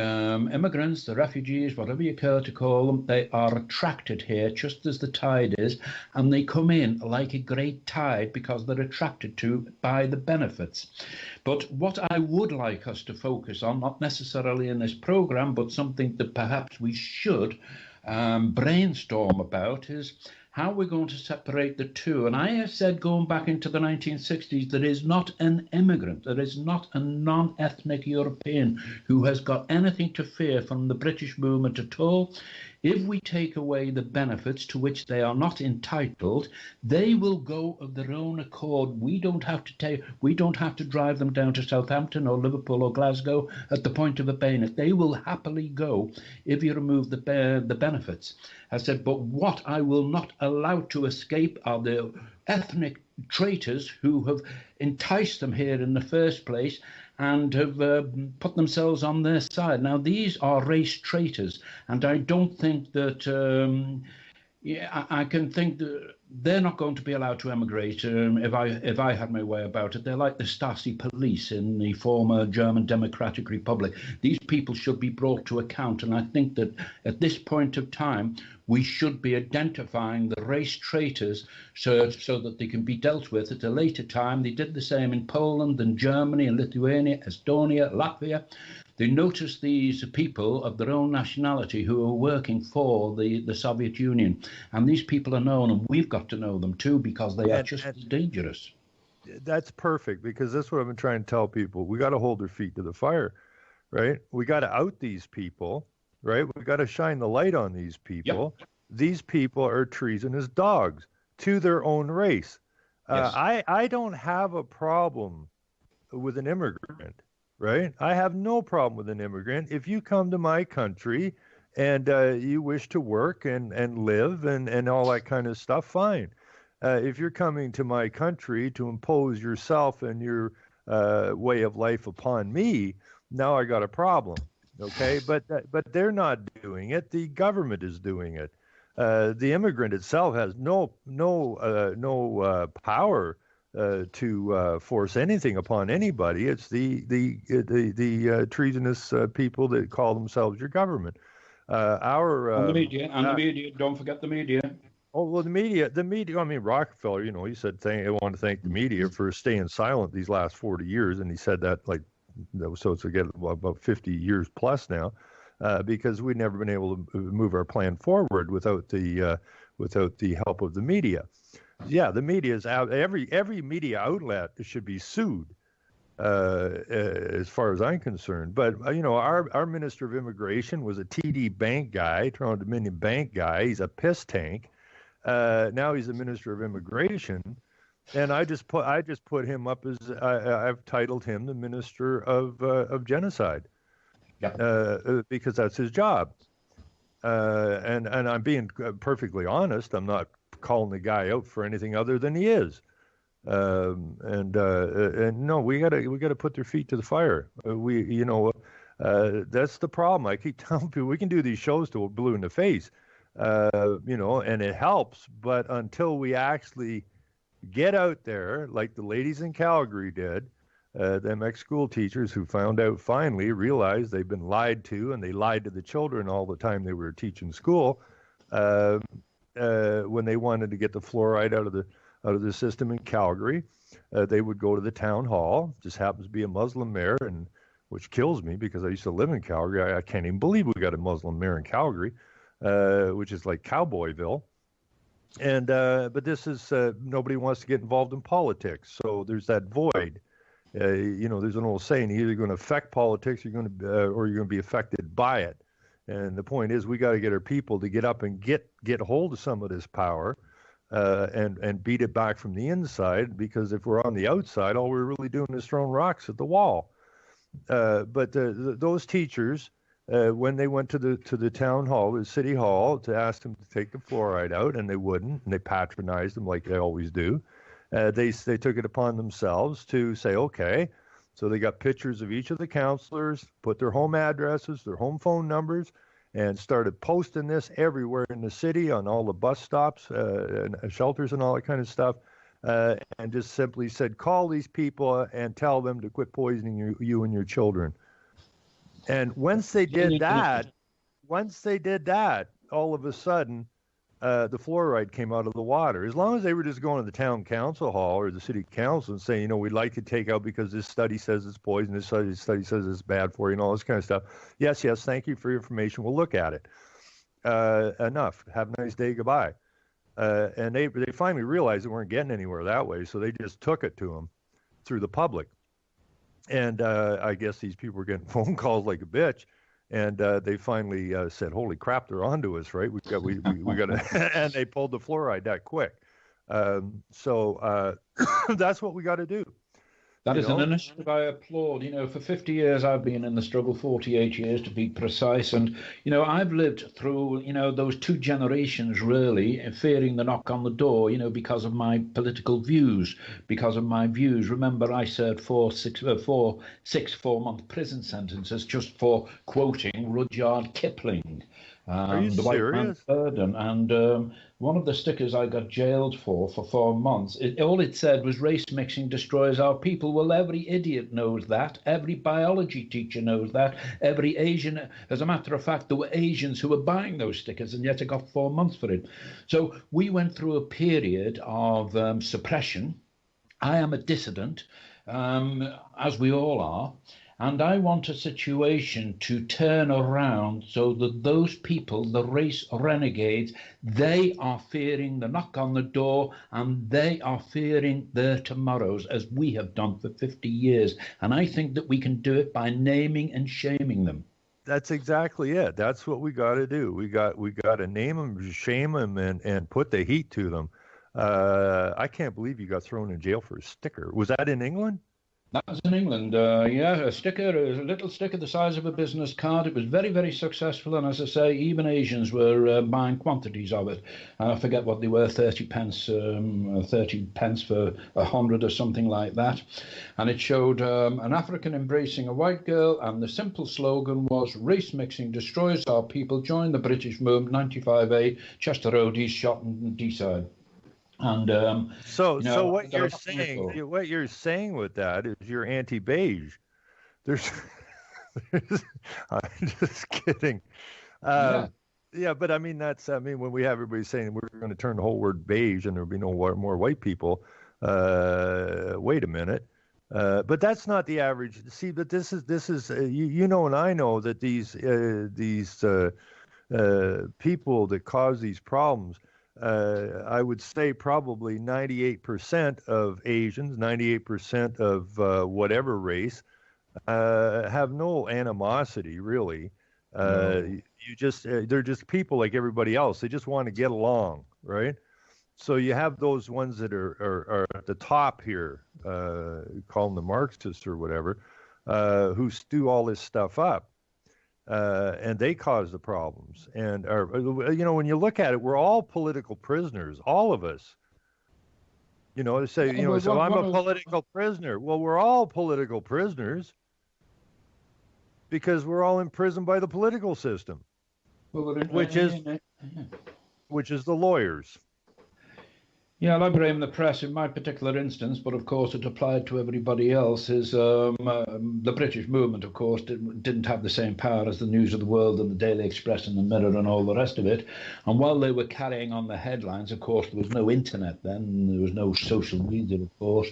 immigrants, the refugees, whatever you care to call them, they are attracted here just as the tide is, and they come in like a great tide because they're attracted to by the benefits. But what I would like us to focus on, not necessarily in this program, but something that perhaps we should brainstorm about, is how we're going to separate the two. And I have said, going back into the 1960s, there is not an immigrant, there is not a non-ethnic European who has got anything to fear from the British movement at all. If we take away the benefits to which they are not entitled, they will go of their own accord. We don't have to drive them down to Southampton or Liverpool or Glasgow at the point of a bayonet. They will happily go if you remove the benefits. I said, but what I will not allow to escape are the ethnic traitors who have enticed them here in the first place and have put themselves on their side. Now, these are race traitors, and I don't think that, I can think that they're not going to be allowed to emigrate if I had my way about it. They're like the Stasi police in the former German Democratic Republic. These people should be brought to account, and I think that at this point of time, we should be identifying the race traitors so that they can be dealt with at a later time. They did the same in Poland and Germany and Lithuania, Estonia, Latvia. They noticed these people of their own nationality who are working for the Soviet Union. And these people are known, and we've got to know them too, because they are just as dangerous. That's perfect, because that's what I've been trying to tell people. We got to hold their feet to the fire, right? We got to out these people, right? We got to shine the light on these people. Yep. These people are treasonous dogs to their own race. Yes. I don't have a problem with an immigrant. Right? I have no problem with an immigrant. If you come to my country and you wish to work and live and all that kind of stuff, fine. If you're coming to my country to impose yourself and your way of life upon me, now I got a problem. Okay? But they're not doing it. The government is doing it. The immigrant itself has no power to force anything upon anybody. It's the treasonous people that call themselves your government. And the media. Don't forget the media. Oh well, the media. I mean, Rockefeller. You know, he said, "I want to thank the media for staying silent these last 40 years," and he said that so it's again about 50 years plus now, because we'd never been able to move our plan forward without the help of the media. Yeah, the media is out. Every media outlet should be sued as far as I'm concerned. But our Minister of Immigration was a TD Bank guy, Toronto Dominion Bank guy. He's a piss tank. Now he's the Minister of Immigration, and I just put him up as I've titled him the Minister of Genocide, because that's his job. And I'm being perfectly honest. I'm not calling the guy out for anything other than he is. And no, we gotta put their feet to the fire. That's the problem. I keep telling people we can do these shows till we're blue in the face, and it helps. But until we actually get out there, like the ladies in Calgary did, them ex-school teachers who found out finally realized they've been lied to, and they lied to the children all the time they were teaching school, when they wanted to get the fluoride out of the system in Calgary. They would go to the town hall. Just happens to be a Muslim mayor, and which kills me because I used to live in Calgary. I can't even believe we got a Muslim mayor in Calgary, which is like Cowboyville. And but this is nobody wants to get involved in politics, so there's that void. There's an old saying: you're either going to affect politics, or you're going to be affected by it. And the point is, we got to get our people to get up and get hold of some of this power. And beat it back from the inside, because if we're on the outside, all we're really doing is throwing rocks at the wall. But those teachers, when they went to the town hall, the city hall, to ask them to take the fluoride out, and they wouldn't, and they patronized them like they always do. They took it upon themselves to say, okay. So they got pictures of each of the counselors, put their home addresses, their home phone numbers, and started posting this everywhere in the city, on all the bus stops and shelters and all that kind of stuff, and just simply said, call these people and tell them to quit poisoning you and your children. And once they did that, all of a sudden, the fluoride came out of the water. As long as they were just going to the town council hall or the city council and saying, we'd like to take out because this study says it's poison, this study says it's bad for you, and all this kind of stuff. Yes, thank you for your information. We'll look at it. Enough. Have a nice day. Goodbye. And they finally realized they weren't getting anywhere that way, so they just took it to them through the public. And I guess these people were getting phone calls like a bitch. And they finally said, "Holy crap, they're onto us, right? We got to," and they pulled the fluoride that quick. So that's what we got to do. That is an initiative I applaud. For 50 years I've been in the struggle, 48 years to be precise. And, I've lived through, those two generations really, fearing the knock on the door, because of my political views, Remember, I served 6 4-month prison sentences just for quoting Rudyard Kipling. Are you serious? And one of the stickers I got jailed for 4 months, all it said was race mixing destroys our people. Well, every idiot knows that. Every biology teacher knows that. Every Asian, as a matter of fact, there were Asians who were buying those stickers, and yet I got 4 months for it. So we went through a period of suppression. I am a dissident, as we all are. And I want a situation to turn around so that those people, the race renegades, they are fearing the knock on the door, and they are fearing their tomorrows, as we have done for 50 years. And I think that we can do it by naming and shaming them. That's exactly it. That's what we got to do. We got to name them, shame them, and put the heat to them. I can't believe you got thrown in jail for a sticker. Was that in England? That was in England, a little sticker the size of a business card. It was very, very successful, and as I say, even Asians were buying quantities of it. And I forget what they were, 30 pence for 100 or something like that. And it showed an African embracing a white girl, and the simple slogan was, race mixing destroys our people, join the British movement, 95A, Chester Road, East Shotton, D-side. And so what you're saying with that is you're anti-beige. I'm just kidding. Yeah, but I mean when we have everybody saying we're going to turn the whole word beige and there'll be no more white people. Wait a minute. But that's not the average. See, but this is and I know that these people that cause these problems. I would say probably 98% of Asians, 98% of whatever race, have no animosity really. You just they're just people like everybody else. They just want to get along, right? So you have those ones that are at the top here, call them the Marxists or whatever, who stew all this stuff up, and they cause the problems. And when you look at it, we're all political prisoners, all of us. They say, so I'm a political prisoner. Well, we're all political prisoners because we're all imprisoned by the political system, which is the lawyers. Yeah, I blame the press in my particular instance, but of course it applied to everybody else. The British movement, of course, didn't have the same power as the News of the World and the Daily Express and the Mirror and all the rest of it. And while they were carrying on the headlines, of course, there was no internet then, there was no social media, of course.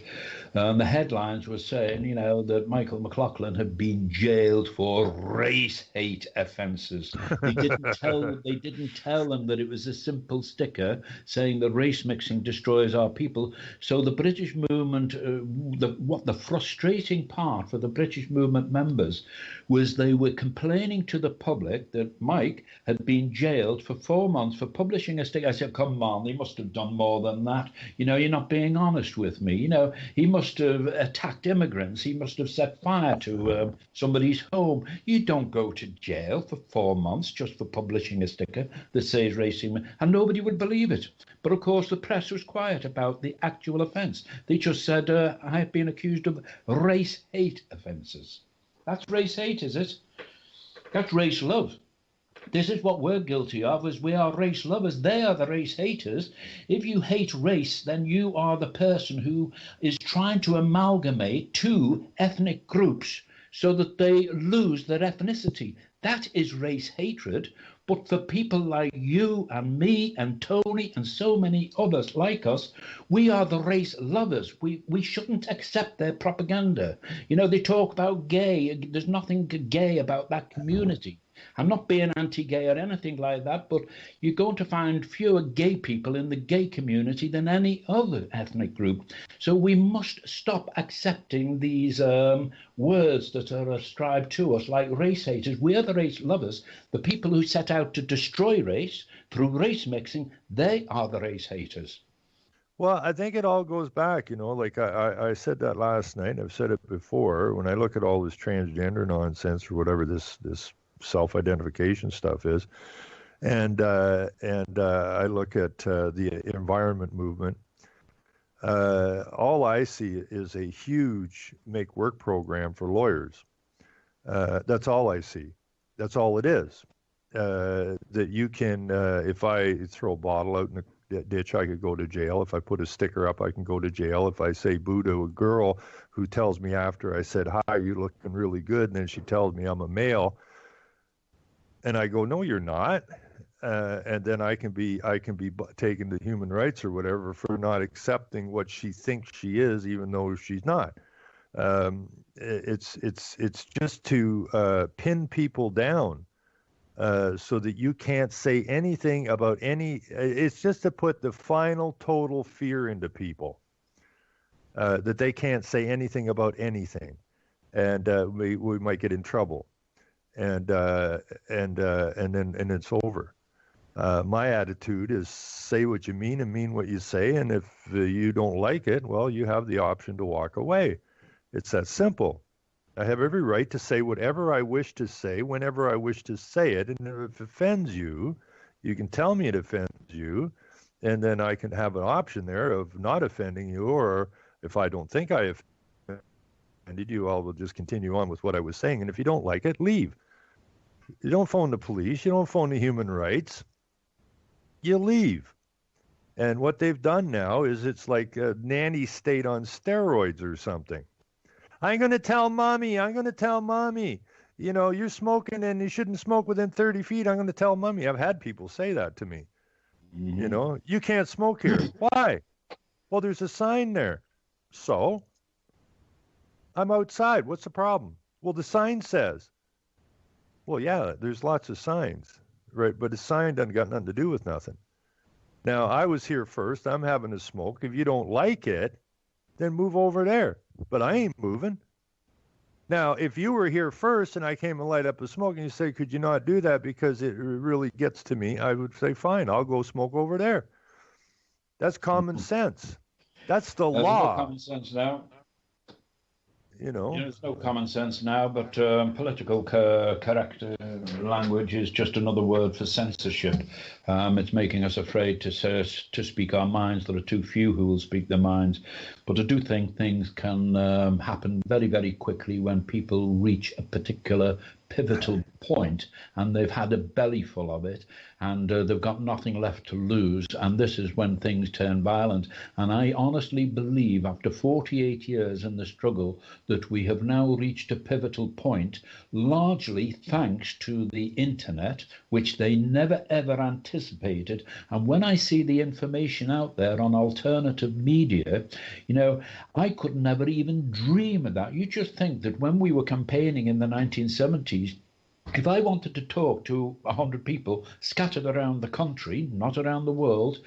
And the headlines were saying, that Michael McLaughlin had been jailed for race hate offences. They didn't tell them that it was a simple sticker saying that race mixing destroys our people. So the British movement, the frustrating part for the British movement members was they were complaining to the public that Mike had been jailed for 4 months for publishing a sticker. I said, come on, they must have done more than that. You're not being honest with me. He must have attacked immigrants. He must have set fire to somebody's home. You don't go to jail for 4 months just for publishing a sticker that says racing, and nobody would believe it. But of course, the press was quiet about the actual offence. They just said, I have been accused of race hate offences. That's race hate, is it? That's race love. This is what we're guilty of, is we are race lovers. They are the race haters. If you hate race, then you are the person who is trying to amalgamate two ethnic groups so that they lose their ethnicity. That is race hatred. But for people like you and me and Tony and so many others like us, we are the race lovers. We shouldn't accept their propaganda. They talk about gay. There's nothing gay about that community. I'm not being anti-gay or anything like that, but you're going to find fewer gay people in the gay community than any other ethnic group. So we must stop accepting these words that are ascribed to us like race haters. We are the race lovers. The people who set out to destroy race through race mixing, they are the race haters. Well, I think it all goes back, like I said that last night, I've said it before, when I look at all this transgender nonsense or whatever this self-identification stuff is, and I look at the environment movement, all I see is a huge make work program for lawyers. That's all I see. That's all it is. That you can, if I throw a bottle out in the ditch, I could go to jail. If I put a sticker up, I can go to jail. If I say boo to a girl who tells me after I said, hi, you're looking really good, and then she tells me I'm a male, and I go, no, you're not. And then I can be taken to human rights or whatever for not accepting what she thinks she is, even though she's not. It's just to pin people down so that you can't say anything about any. It's just to put the final total fear into people that they can't say anything about anything, and we might get in trouble. And then it's over. My attitude is say what you mean and mean what you say, and if you don't like it, well, you have the option to walk away. It's that simple. I have every right to say whatever I wish to say whenever I wish to say it, and if it offends you, you can tell me it offends you, and then I can have an option there of not offending you, or if I don't think I offended you, I will just continue on with what I was saying, and if you don't like it, leave. You don't phone the police. You don't phone the human rights. You leave. And what they've done now is it's like a nanny state on steroids or something. I'm going to tell mommy. I'm going to tell mommy. You're smoking and you shouldn't smoke within 30 feet. I'm going to tell mommy. I've had people say that to me. Mm-hmm. You can't smoke here. Why? Well, there's a sign there. So? I'm outside. What's the problem? Well, the sign says. Well, yeah, there's lots of signs, right? But a sign doesn't got nothing to do with nothing. Now, I was here first. I'm having a smoke. If you don't like it, then move over there. But I ain't moving. Now, if you were here first and I came and light up a smoke and you say, could you not do that because it really gets to me, I would say, fine, I'll go smoke over there. That's common sense. That's the law. No common sense now. There's no common sense now, but political correct language is just another word for censorship. It's making us afraid to speak our minds. There are too few who will speak their minds. But I do think things can happen very, very quickly when people reach a particular pivotal point and they've had a belly full of it and they've got nothing left to lose, and this is when things turn violent. And I honestly believe after 48 years in the struggle that we have now reached a pivotal point, largely thanks to the internet, which they never ever anticipated. And when I see the information out there on alternative media, I could never even dream of that. You just think that when we were campaigning in the 1970s, if I wanted to talk to 100 people scattered around the country, not around the world,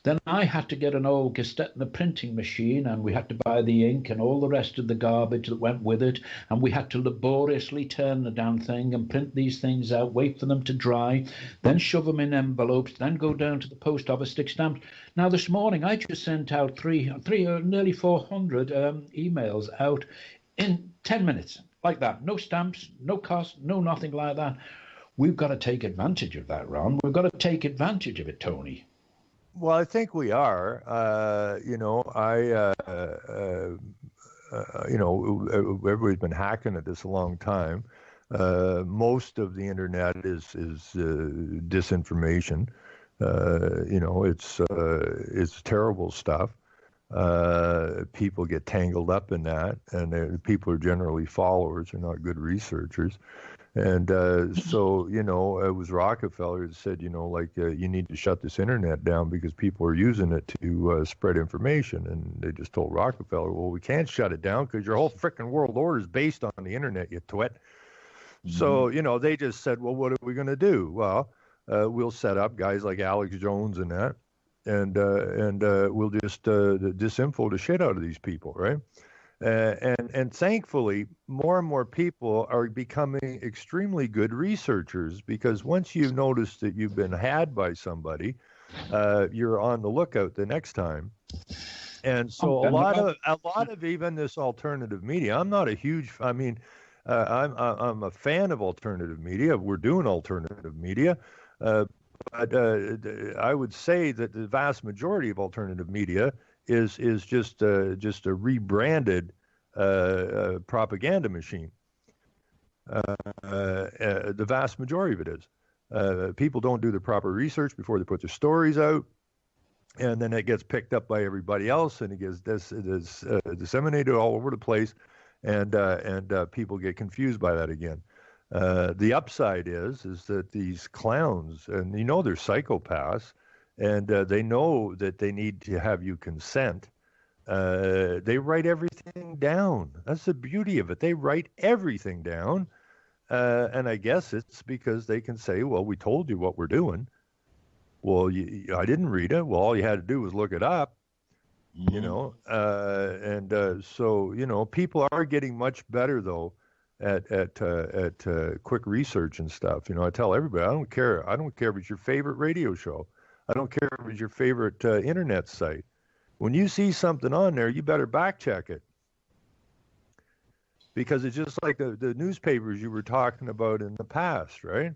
then I had to get an old cassette and a printing machine, and we had to buy the ink and all the rest of the garbage that went with it, and we had to laboriously turn the damn thing and print these things out, wait for them to dry, then shove them in envelopes, then go down to the post office, stick stamps. Now this morning I just sent out nearly 400 emails out in 10 minutes. Like that, no stamps, no cost, no nothing like that. We've got to take advantage of that, Ron. We've got to take advantage of it, Tony. Well, I think we are. Everybody's been hacking at this a long time. Most of the internet is disinformation. It's terrible stuff. People get tangled up in that, and people are generally followers, they're not good researchers. And so it was Rockefeller that said, you need to shut this internet down because people are using it to spread information. And they just told Rockefeller, well, we can't shut it down because your whole frickin' world order is based on the internet, you twit. Mm-hmm. So, they just said, well, what are we going to do? Well, we'll set up guys like Alex Jones and that. And we'll just disinfo the shit out of these people, right? And thankfully, more and more people are becoming extremely good researchers, because once you've noticed that you've been had by somebody, you're on the lookout the next time. And so a lot of even this alternative media, I'm not a huge, I'm a fan of alternative media. We're doing alternative media. But I would say that the vast majority of alternative media is just a rebranded propaganda machine. The vast majority of it is. People don't do the proper research before they put their stories out, and then it gets picked up by everybody else, and it gets disseminated all over the place, and people get confused by that again. The upside is that these clowns, and they're psychopaths, and they know that they need to have you consent. They write everything down. That's the beauty of it. They write everything down, and I guess it's because they can say, well, we told you what we're doing. Well, I didn't read it. Well, all you had to do was look it up. Mm-hmm. So people are getting much better, though, at quick research and stuff. I tell everybody, I don't care if it's your favorite radio show. I don't care if it's your favorite internet site. When you see something on there, you better back check it. Because it's just like the newspapers you were talking about in the past, right?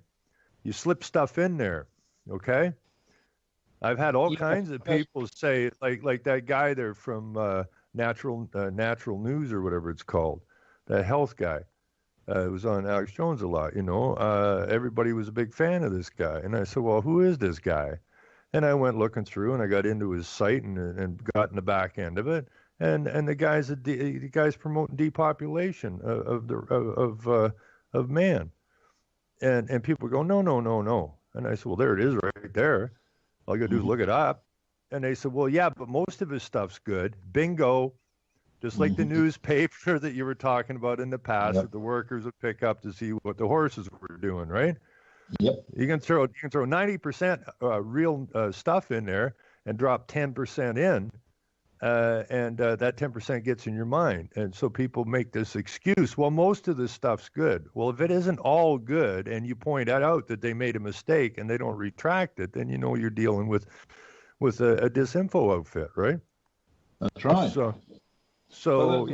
You slip stuff in there, okay? I've had all kinds of people say, like that guy there from Natural News or whatever it's called, that health guy. It was on Alex Jones a lot, everybody was a big fan of this guy. And I said, well, who is this guy? And I went looking through, and I got into his site and got in the back end of it. And the guy's promoting depopulation of man. And people go, no. And I said, well, there it is right there. All you got to do is look it up. And they said, well, yeah, but most of his stuff's good. Bingo. Just like the newspaper that you were talking about in the past, that the workers would pick up to see what the horses were doing, right? Yep. You can throw 90% real stuff in there, and drop 10% in, and that 10% gets in your mind. And so people make this excuse, well, most of this stuff's good. Well, if it isn't all good and you point out that they made a mistake and they don't retract it, then you know you're dealing with a disinfo outfit, right? That's right. So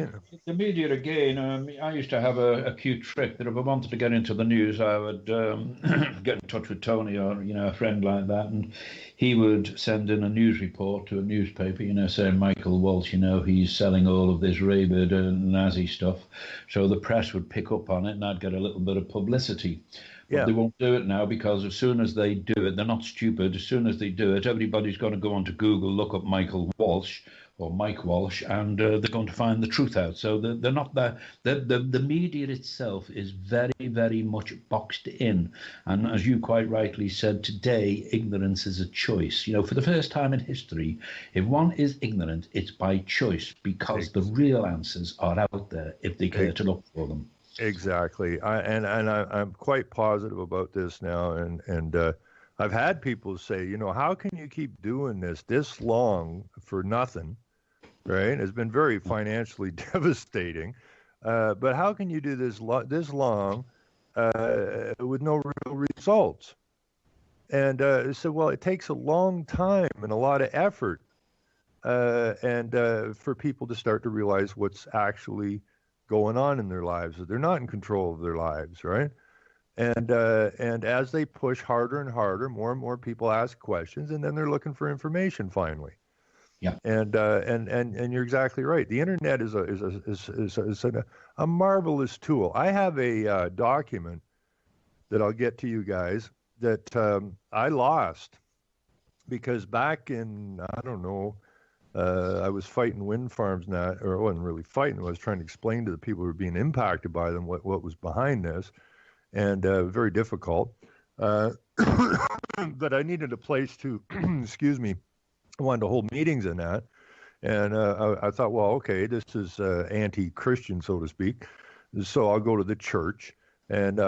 the media again. I used to have a cute trick that if I wanted to get into the news, I would get in touch with Tony or a friend like that, and he would send in a news report to a newspaper, saying Michael Walsh, he's selling all of this rabid and Nazi stuff. So the press would pick up on it, and I'd get a little bit of publicity. But they won't do it now, because as soon as they do it, they're not stupid. As soon as they do it, everybody's going to go onto Google, look up Michael Walsh or Mike Walsh, and they're going to find the truth out. So they're not there. The media itself is very, very much boxed in. And as you quite rightly said today, ignorance is a choice. For the first time in history, if one is ignorant, it's by choice, because the real answers are out there if they care to look for them. Exactly. I'm quite positive about this now. And I've had people say, how can you keep doing this long for nothing? Right? It's been very financially devastating. But how can you do this long with no real results? And so, well, it takes a long time and a lot of effort and for people to start to realize what's actually going on in their lives, that they're not in control of their lives, right? And as they push harder and harder, more and more people ask questions, and then they're looking for information finally. Yeah. And you're exactly right. The internet is a marvelous tool. I have a document that I'll get to you guys that I lost because back in, I don't know, I was fighting wind farms now, or I wasn't really fighting. I was trying to explain to the people who were being impacted by them what was behind this, and very difficult. But I needed a place to, excuse me, I wanted to hold meetings in that. And I thought, well, okay, this is anti-Christian, so to speak. So I'll go to the church, and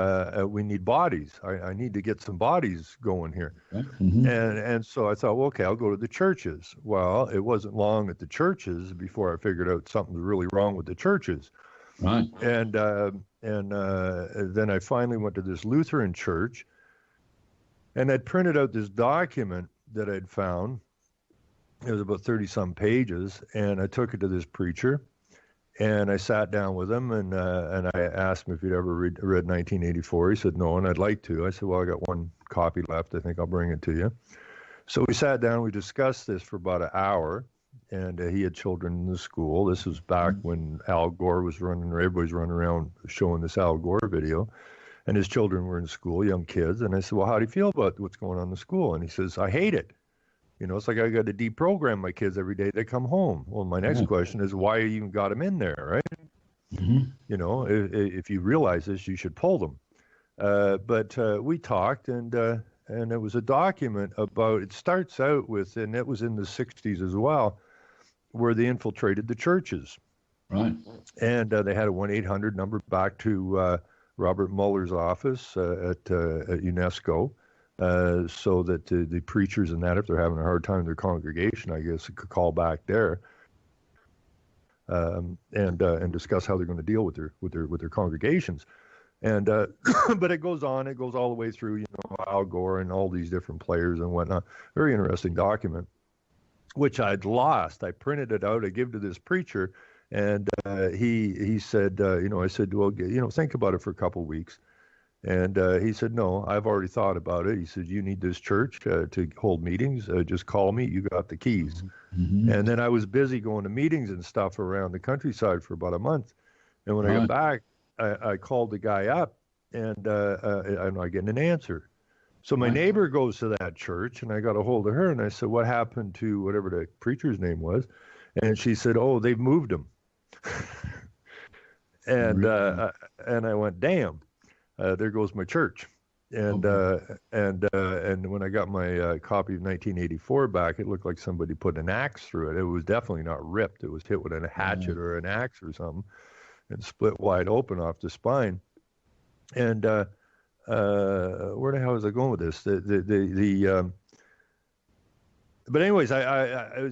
we need bodies. I need to get some bodies going here. Mm-hmm. And so I thought, well, okay, I'll go to the churches. Well, it wasn't long at the churches before I figured out something was really wrong with the churches. Right. And then I finally went to this Lutheran church, and I'd printed out this document that I'd found. It was about 30-some pages, and I took it to this preacher, and I sat down with him, and I asked him if he'd ever read 1984. He said no, and I'd like to. I said, well, I got one copy left. I think I'll bring it to you. So we sat down. We discussed this for about an hour, and he had children in the school. This was back when Al Gore was running, or everybody's running around showing this Al Gore video, and his children were in school, young kids. And I said, well, how do you feel about what's going on in the school? And he says, I hate it. It's like I got to deprogram my kids every day they come home. Well, my next question is, why you even got them in there, right? Mm-hmm. If you realize this, you should pull them. But we talked, and it was a document about, it starts out with, and it was in the 60s as well, where they infiltrated the churches. Right. And they had a 1-800 number back to Robert Mueller's office at UNESCO. So that the preachers and that, if they're having a hard time in their congregation, I guess, could call back there and discuss how they're going to deal with their congregations. And but it goes on. It goes all the way through, Al Gore and all these different players and whatnot. Very interesting document, which I'd lost. I printed it out. I gave it to this preacher, and he said, I said, well, think about it for a couple of weeks. And he said, no, I've already thought about it. He said, you need this church to hold meetings. Just call me. You got the keys. Mm-hmm. And then I was busy going to meetings and stuff around the countryside for about a month. And when I got back, I called the guy up, and I'm not getting an answer. So my neighbor goes to that church, and I got a hold of her, and I said, what happened to whatever the preacher's name was? And she said, oh, they've moved him. And I went, damn. There goes my church. And when I got my copy of 1984 back, it looked like somebody put an axe through it. It was definitely not ripped. It was hit with a hatchet or an axe or something and split wide open off the spine. And where the hell was I going with this? But anyways,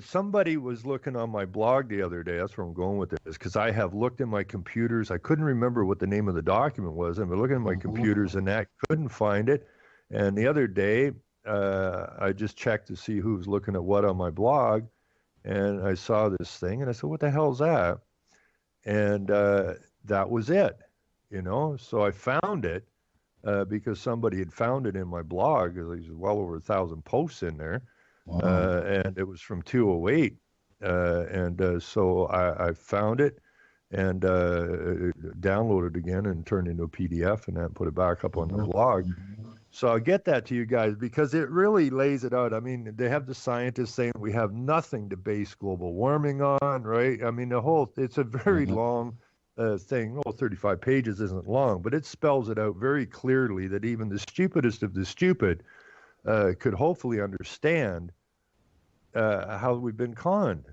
somebody was looking on my blog the other day. That's where I'm going with this, because I have looked in my computers. I couldn't remember what the name of the document was. I've been looking at my computers and that couldn't find it. And the other day, I just checked to see who was looking at what on my blog, and I saw this thing, and I said, "What the hell's that?" And that was it, you know. So I found it because somebody had found it in my blog. There's well over 1,000 posts in there. Wow. And it was from 208. So I found it and downloaded it again and turned it into a PDF and then put it back up on the blog. So I'll get that to you guys because it really lays it out. I mean, they have the scientists saying we have nothing to base global warming on, right? I mean, it's a very long thing. 35 pages isn't long, but it spells it out very clearly that even the stupidest of the stupid could hopefully understand how we've been conned.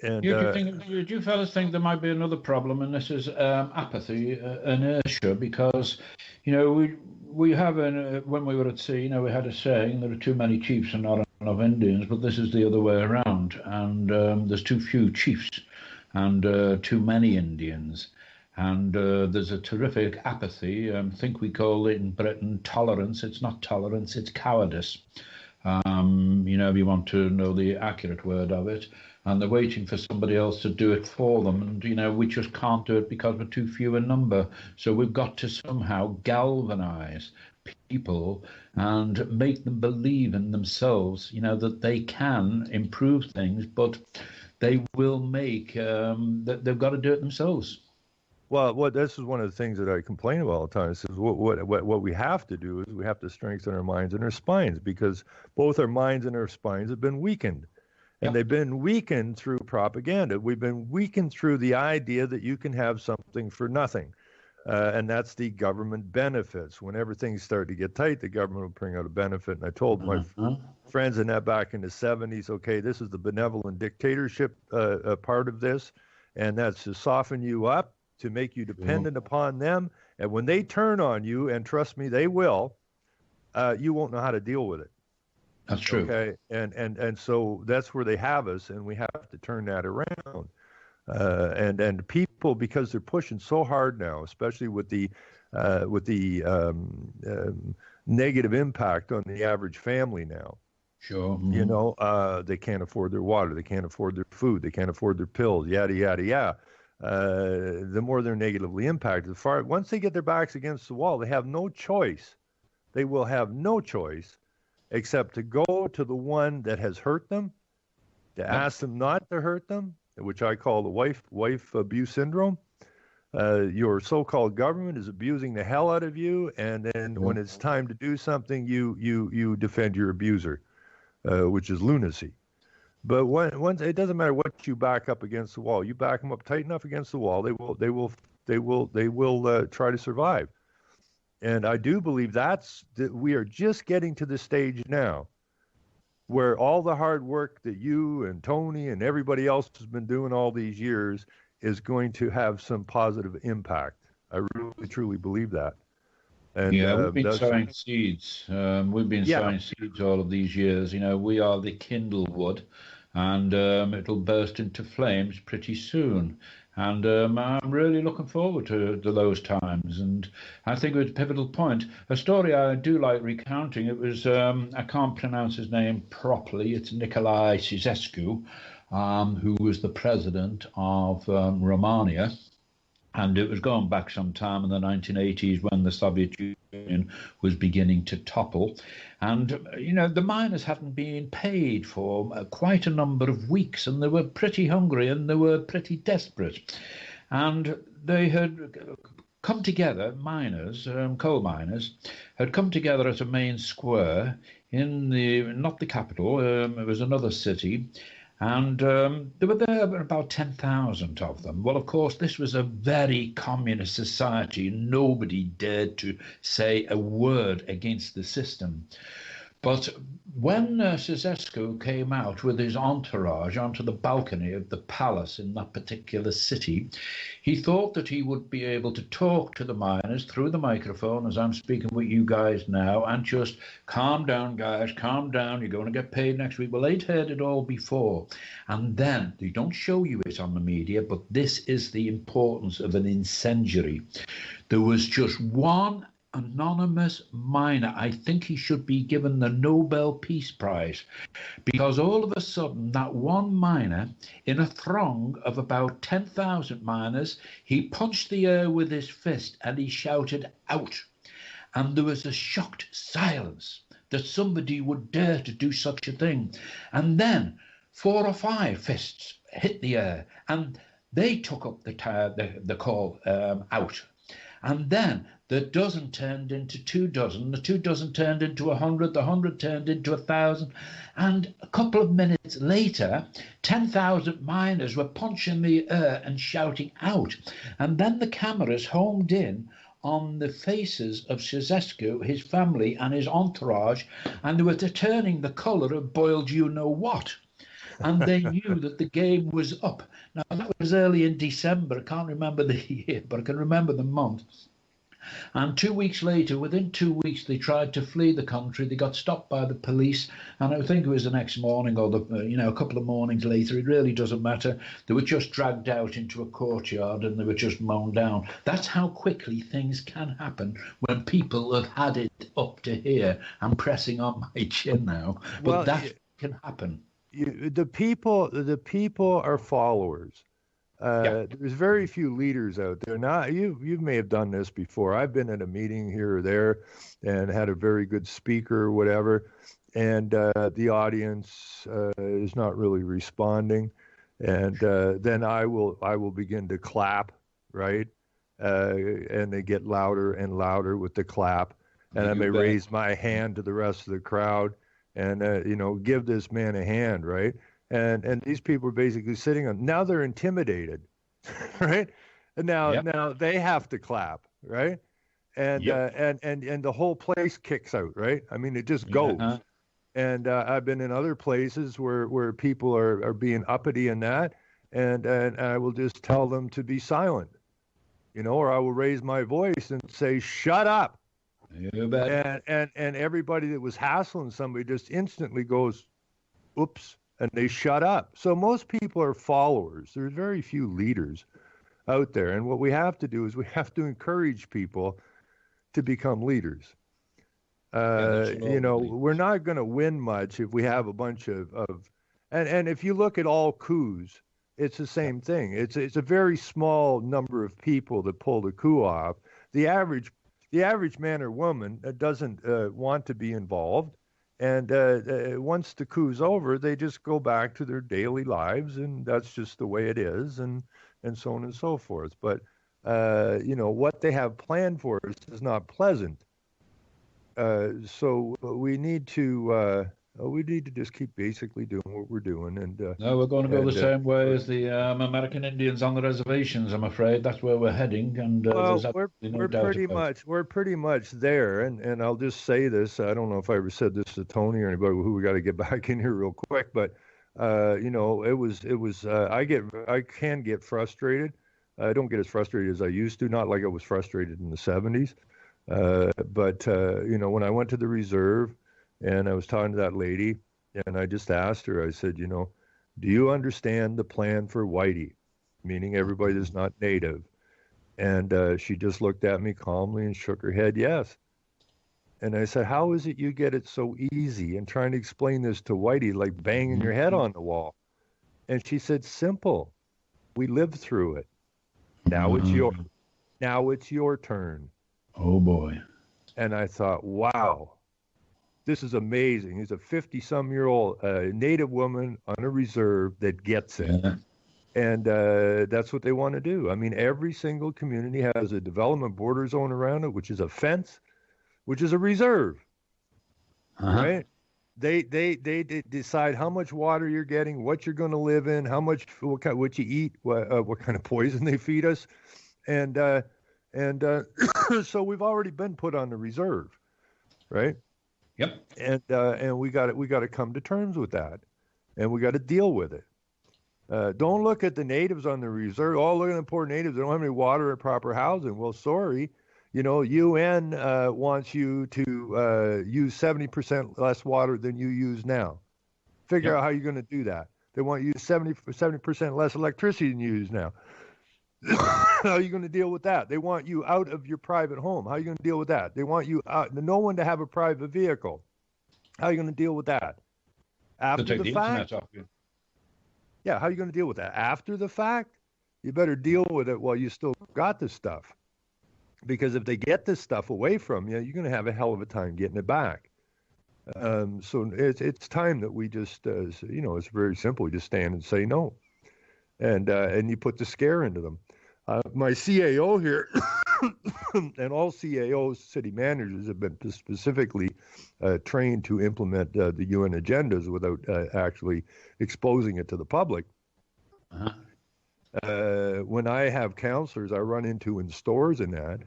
And do you fellas think there might be another problem, and this is apathy, inertia? Because, you know, we have when we were at sea, you know, we had a saying: there are too many chiefs and not enough Indians. But this is the other way around, and there's too few chiefs and too many Indians. And there's a terrific apathy. I think we call it in Britain tolerance. It's not tolerance, it's cowardice. You know, if you want to know the accurate word of it. And they're waiting for somebody else to do it for them. And, you know, we just can't do it because we're too few in number. So we've got to somehow galvanize people and make them believe in themselves, you know, that they can improve things, but they will make, that they've got to do it themselves. Well, this is one of the things that I complain about all the time. Is what we have to do is we have to strengthen our minds and our spines, because both our minds and our spines have been weakened. And they've been weakened through propaganda. We've been weakened through the idea that you can have something for nothing. And that's the government benefits. Whenever things start to get tight, the government will bring out a benefit. And I told my friends in that back in the 70s, okay, this is the benevolent dictatorship part of this. And that's to soften you up, to make you dependent upon them. And when they turn on you, and trust me, they will, you won't know how to deal with it. That's true. Okay, and so that's where they have us, and we have to turn that around. And people, because they're pushing so hard now, especially with the negative impact on the average family now. Sure. You know, they can't afford their water, they can't afford their food, they can't afford their pills, yada yada yada. The more they're negatively impacted, once they get their backs against the wall, they have no choice. They will have no choice except to go to the one that has hurt them, to ask them not to hurt them, which I call the wife abuse syndrome. Your so-called government is abusing the hell out of you, and then when it's time to do something, you defend your abuser, which is lunacy. But once it doesn't matter what you back up against the wall, you back them up tight enough against the wall, they will try to survive. And I do believe that we are just getting to the stage now where all the hard work that you and Tony and everybody else has been doing all these years is going to have some positive impact. I really, truly believe that. And, we've been sowing seeds. We've been sowing seeds all of these years. You know, we are the kindle wood, and it'll burst into flames pretty soon. And I'm really looking forward to those times. And I think it was a pivotal point. A story I do like recounting, it was, I can't pronounce his name properly, it's Nicolae Ceausescu, who was the president of Romania. And it was going back some time in the 1980s when the Soviet Union was beginning to topple. And, you know, the miners hadn't been paid for quite a number of weeks, and they were pretty hungry and they were pretty desperate. And they had come together, miners, coal miners, had come together at a main square in not the capital, it was another city. And there were there about 10,000 of them. Well, of course, this was a very communist society. Nobody dared to say a word against the system. But when Ceausescu came out with his entourage onto the balcony of the palace in that particular city, he thought that he would be able to talk to the miners through the microphone as I'm speaking with you guys now and just calm down, guys, calm down. You're going to get paid next week. Well, they'd heard it all before. And then they don't show you it on the media, but this is the importance of an incendiary. There was just one anonymous miner. I think he should be given the Nobel Peace Prize, because all of a sudden that one miner, in a throng of about 10,000 miners, he punched the air with his fist and he shouted out. And there was a shocked silence that somebody would dare to do such a thing. And then 4 or 5 fists hit the air and they took up the call out. And then the dozen turned into 2 dozen, the 2 dozen turned into 100, the 100 turned into 1,000. And a couple of minutes later, 10,000 miners were punching the air and shouting out. And then the cameras homed in on the faces of Ceausescu, his family and his entourage, and they were turning the colour of boiled you-know-what. And they knew that the game was up. Now, that was early in December. I can't remember the year, but I can remember the month. And 2 weeks later, within 2 weeks, they tried to flee the country. They got stopped by the police. And I think it was the next morning or a couple of mornings later. It really doesn't matter. They were just dragged out into a courtyard and they were just mown down. That's how quickly things can happen when people have had it up to here. I'm pressing on my chin now. But that can happen. The people are followers. There's very few leaders out there. Now, you may have done this before. I've been at a meeting here or there and had a very good speaker or whatever, and the audience is not really responding. And then I will begin to clap, right? And they get louder and louder with the clap. And I may raise my hand to the rest of the crowd and, give this man a hand, right? And these people are basically sitting on, now they're intimidated, right? And now they have to clap, right? And and the whole place kicks out, right? I mean, it just goes. Uh-huh. And I've been in other places where people are being uppity in that, and I will just tell them to be silent, or I will raise my voice and say, shut up. You bet. And everybody that was hassling somebody just instantly goes, oops, and they shut up. So most people are followers. There's very few leaders out there. And what we have to do is we have to encourage people to become leaders. We're not going to win much if we have a bunch of and if you look at all coups, it's the same thing. It's a very small number of people that pull the coup off. The average man or woman doesn't want to be involved. And once the coup's over, they just go back to their daily lives, and that's just the way it is, and so on and so forth. But, what they have planned for us is not pleasant. So we need to just keep basically doing what we're doing. And no, we're going to go the same way as the American Indians on the reservations. I'm afraid that's where we're heading. And we're pretty much there. And I'll just say this. I don't know if I ever said this to Tony or anybody who we got to get back in here real quick. But it was. I can get frustrated. I don't get as frustrated as I used to. Not like I was frustrated in the 70s. But when I went to the reserve. And I was talking to that lady, and I just asked her, I said, do you understand the plan for Whitey, meaning everybody that's not native? And she just looked at me calmly and shook her head, yes. And I said, how is it you get it so easy? And trying to explain this to Whitey, like banging your head on the wall. And she said, simple. We lived through it. Now it's your turn. Oh, boy. And I thought, wow. This is amazing. He's a 50-some-year-old Native woman on a reserve that gets it. Yeah. And that's what they want to do. I mean, every single community has a development border zone around it, which is a fence, which is a reserve, right? They decide how much water you're getting, what you're going to live in, what you eat, what kind of poison they feed us. And so we've already been put on the reserve, right? Yep. And we got to come to terms with that, and we got to deal with it. Don't look at the natives on the reserve. Oh, look at the poor natives. They don't have any water or proper housing. Well, sorry. UN wants you to use 70% less water than you use now. Figure out how you're going to do that. They want you to use 70% less electricity than you use now. How are you going to deal with that? They want you out of your private home. How are you going to deal with that? They want you no one to have a private vehicle. How are you going to deal with that? After to take the the fact? internet off you. Yeah, how are you going to deal with that? After the fact? You better deal with it while you still got this stuff. Because if they get this stuff away from you, you're going to have a hell of a time getting it back. So it's time that we just, it's very simple. You just stand and say no. And you put the scare into them. My CAO here, and all CAOs, city managers, have been specifically trained to implement the UN agendas without actually exposing it to the public. When I have counselors I run into in stores and that,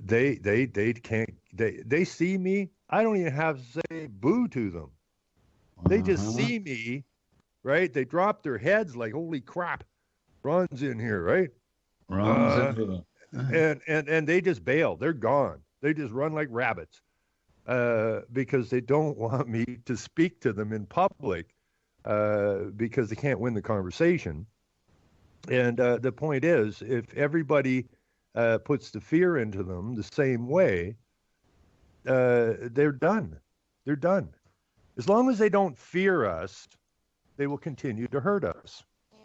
they see me. I don't even have to say boo to them. They just see me, right? They drop their heads like, holy crap, Ron's in here, right? And they just bail. They're gone. They just run like rabbits because they don't want me to speak to them in public because they can't win the conversation. And the point is, if everybody puts the fear into them the same way, they're done. They're done. As long as they don't fear us, they will continue to hurt us.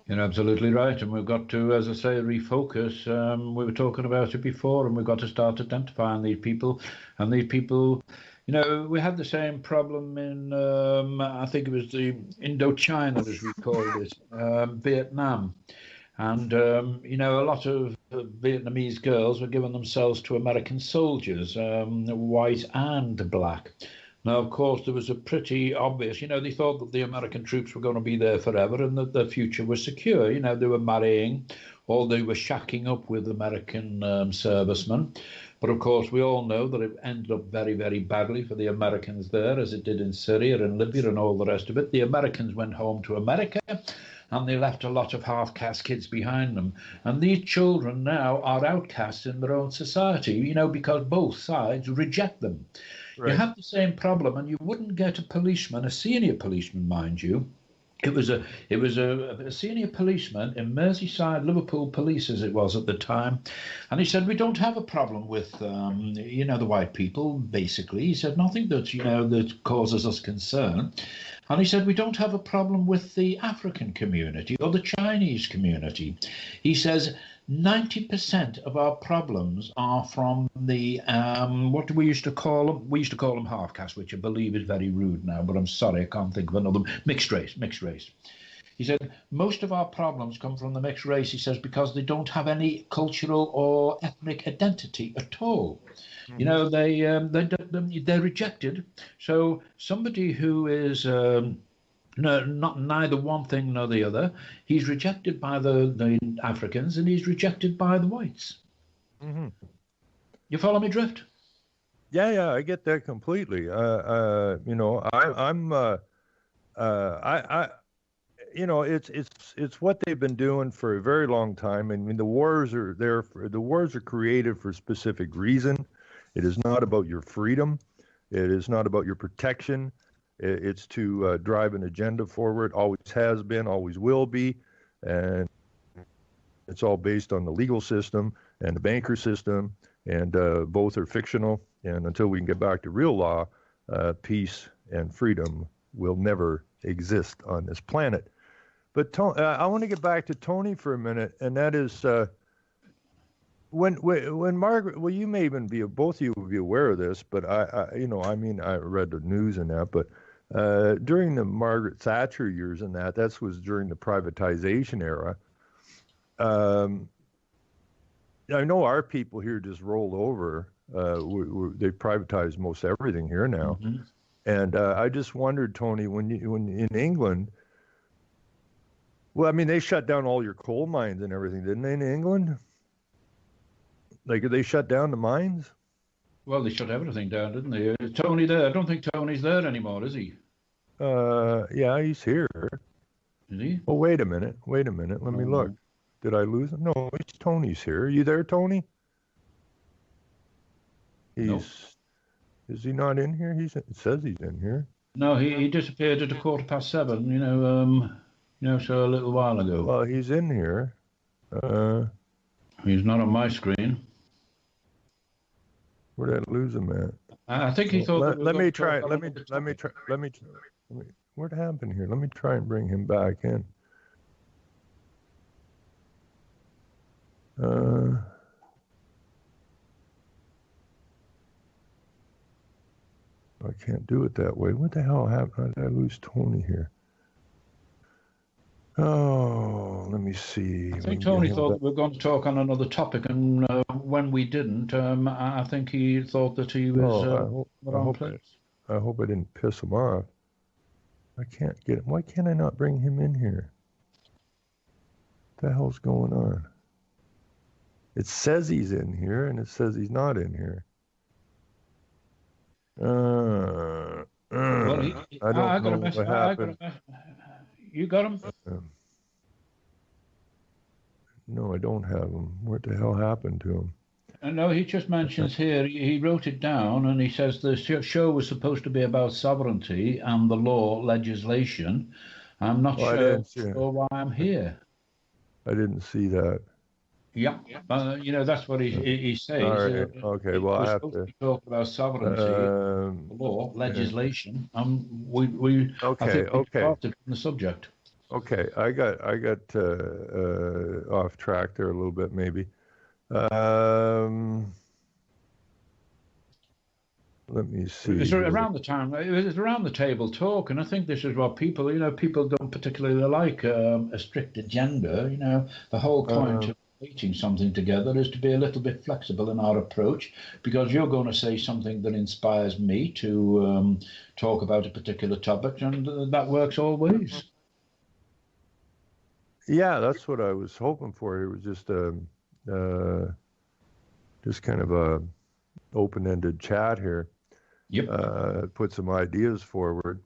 You're absolutely right, and we've got to, as I say, refocus. We were talking about it before, and we've got to start identifying these people. And these people, we had the same problem in, I think it was the Indochina, as we called it, Vietnam. And, a lot of Vietnamese girls were giving themselves to American soldiers, white and black. Now, of course, there was a pretty obvious, they thought that the American troops were going to be there forever and that their future was secure. They were marrying or they were shacking up with American servicemen. But, of course, we all know that it ended up very, very badly for the Americans there, as it did in Syria and Libya and all the rest of it. The Americans went home to America, and they left a lot of half-caste kids behind them. And these children now are outcasts in their own society, because both sides reject them. Right. You have the same problem, and you wouldn't get a policeman, a senior policeman, mind you. It was a senior policeman in Merseyside, Liverpool Police, as it was at the time, and he said, we don't have a problem with, the white people, basically. He said, nothing that, that causes us concern. And he said, we don't have a problem with the African community or the Chinese community. He says, 90% of our problems are from the, what do we used to call them? We used to call them half-caste, which I believe is very rude now, but I'm sorry, I can't think of another. Mixed race. He said, most of our problems come from the mixed race, he says, because they don't have any cultural or ethnic identity at all. Mm-hmm. They're rejected. So somebody who is neither one thing nor the other, he's rejected by the Africans and he's rejected by the whites. Mm-hmm. You follow me drift? Yeah, I get that completely. It's what they've been doing for a very long time. I mean, the wars are there. The wars are created for a specific reason. It is not about your freedom. It is not about your protection. It's to drive an agenda forward. Always has been, always will be. And it's all based on the legal system and the banker system. And both are fictional. And until we can get back to real law, peace and freedom will never exist on this planet. But I want to get back to Tony for a minute. And that is... When Margaret, well, you may even be, both of you will be aware of this, but I read the news and that, but during the Margaret Thatcher years and that was during the privatization era. I know our people here just rolled over. They privatized most everything here now. Mm-hmm. And I just wondered, Tony, when in England, well, I mean, they shut down all your coal mines and everything, didn't they, in England? Like, they shut down the mines? Well, they shut everything down, didn't they? Is Tony there? I don't think Tony's there anymore, is he? Yeah, he's here. Is he? Oh, wait a minute. Let me look. Did I lose him? No, Tony's here. Are you there, Tony? No. Is he not in here? It says he's in here. No, he disappeared at 7:15. So a little while ago. Well, he's in here. He's not on my screen. Where did I lose him at? I think he thought. Let me try. What happened here? Let me try and bring him back in. I can't do it that way. What the hell happened? Did I lose Tony here? Oh, let me see. I think Tony thought that we were going to talk on another topic, and when we didn't, I think he thought that he was I hope I didn't piss him off. I can't get him. Why can't I not bring him in here? What the hell's going on? It says he's in here, and it says he's not in here. Well, I don't know what happened. You got him? No, I don't have him. What the hell happened to him? No, he just mentions here, he wrote it down, and he says the show was supposed to be about sovereignty and the law legislation. I'm not sure why I'm here. I didn't see that. Yeah, that's what he says. All right. Okay, well, I have to talk about sovereignty, law, legislation. We started from the subject. Okay, I got off track there a little bit, maybe. Let me see. It was around the time. It was around the table talk, and I think this is what people don't particularly like a strict agenda. The whole point of eating something together is to be a little bit flexible in our approach, because you're going to say something that inspires me to talk about a particular topic, and that works always. Yeah, that's what I was hoping for. It was just kind of a open-ended chat here. Yep. Put some ideas forward.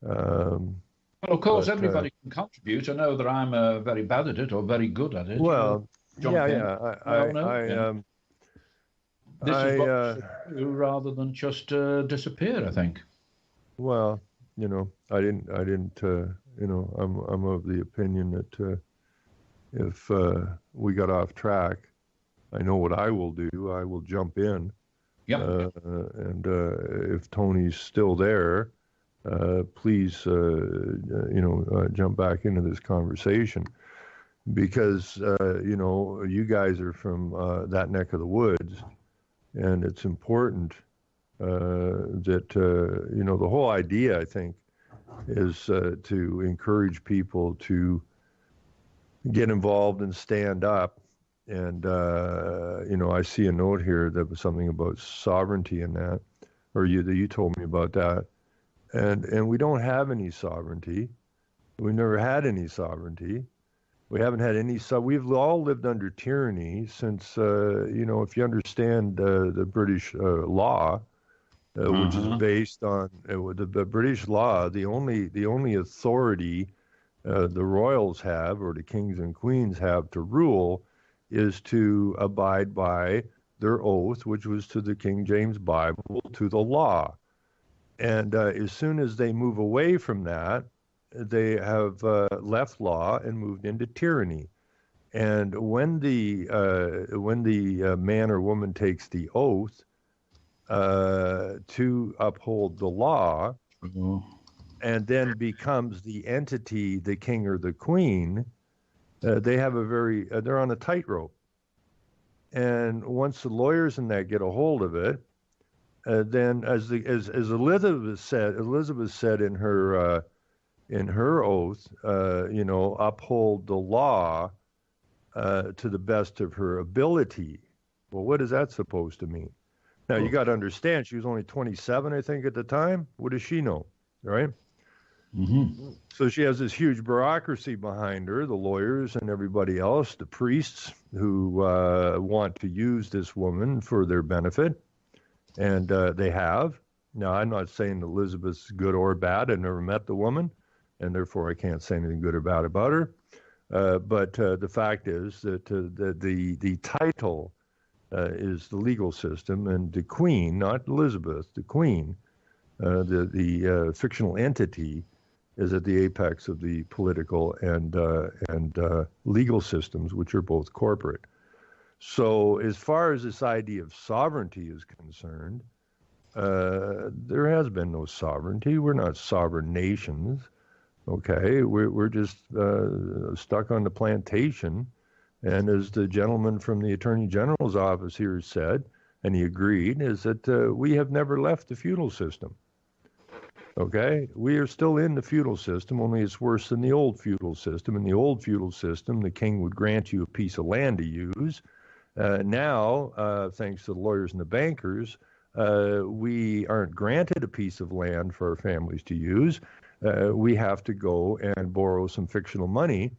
Well, of course, everybody can contribute. I know that I'm very bad at it or very good at it. Well, This is what we should do rather than just disappear, I think. Well, I didn't. I'm of the opinion that if we got off track, I know what I will do. I will jump in. Yeah. And if Tony's still there, please, jump back into this conversation, because you guys are from that neck of the woods, and it's important that the whole idea, I think, is to encourage people to get involved and stand up. And I see a note here that was something about sovereignty in that, or you told me about that. And we don't have any sovereignty. We never had any sovereignty. We haven't had any. We've all lived under tyranny since, if you understand the British law, which is based on the British law, the only authority the royals have, or the kings and queens have, to rule is to abide by their oath, which was to the King James Bible, to the law. And as soon as they move away from that, they have left law and moved into tyranny. And when the man or woman takes the oath to uphold the law, and then becomes the entity, the king or the queen, they have they're on a tightrope. And once the lawyers and that get a hold of it, then as Elizabeth said in her oath, uphold the law to the best of her ability. Well, what is that supposed to mean? Now, you got to understand, she was only 27, I think, at the time. What does she know, right? Mm-hmm. So she has this huge bureaucracy behind her, the lawyers and everybody else, the priests who want to use this woman for their benefit. And they have. Now, I'm not saying Elizabeth's good or bad. I never met the woman, and therefore I can't say anything good or bad about her. But the fact is that the title is the legal system, and the Queen, not Elizabeth, the Queen, the fictional entity, is at the apex of the political and legal systems, which are both corporate. So as far as this idea of sovereignty is concerned, there has been no sovereignty. We're not sovereign nations. Okay, we're just stuck on the plantation. And as the gentleman from the Attorney General's office here said, and he agreed, is that we have never left the feudal system. Okay, we are still in the feudal system, only it's worse than the old feudal system. In the old feudal system, the king would grant you a piece of land to use. Now, thanks to the lawyers and the bankers, we aren't granted a piece of land for our families to use. We have to go and borrow some fictional money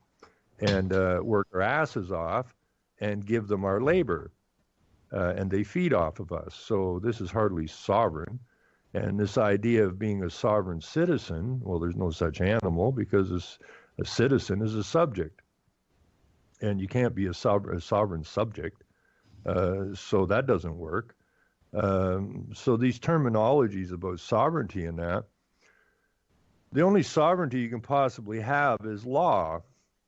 and work our asses off and give them our labor. And they feed off of us. So this is hardly sovereign. And this idea of being a sovereign citizen, well, there's no such animal, because a citizen is a subject. And you can't be a sovereign subject. So that doesn't work. So these terminologies about sovereignty and that, the only sovereignty you can possibly have is law.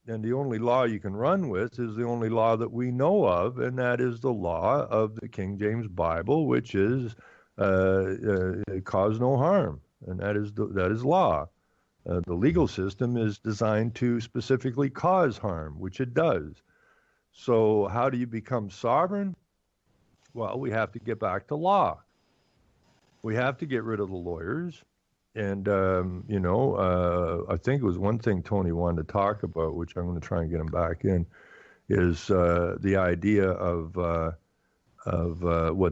And the only law you can run with is the only law that we know of, and that is the law of the King James Bible, which is cause no harm, and that is law. The legal system is designed to specifically cause harm, which it does. So how do you become sovereign? Well, we have to get back to law. We have to get rid of the lawyers. And, I think it was one thing Tony wanted to talk about, which I'm going to try and get him back in, is the idea of what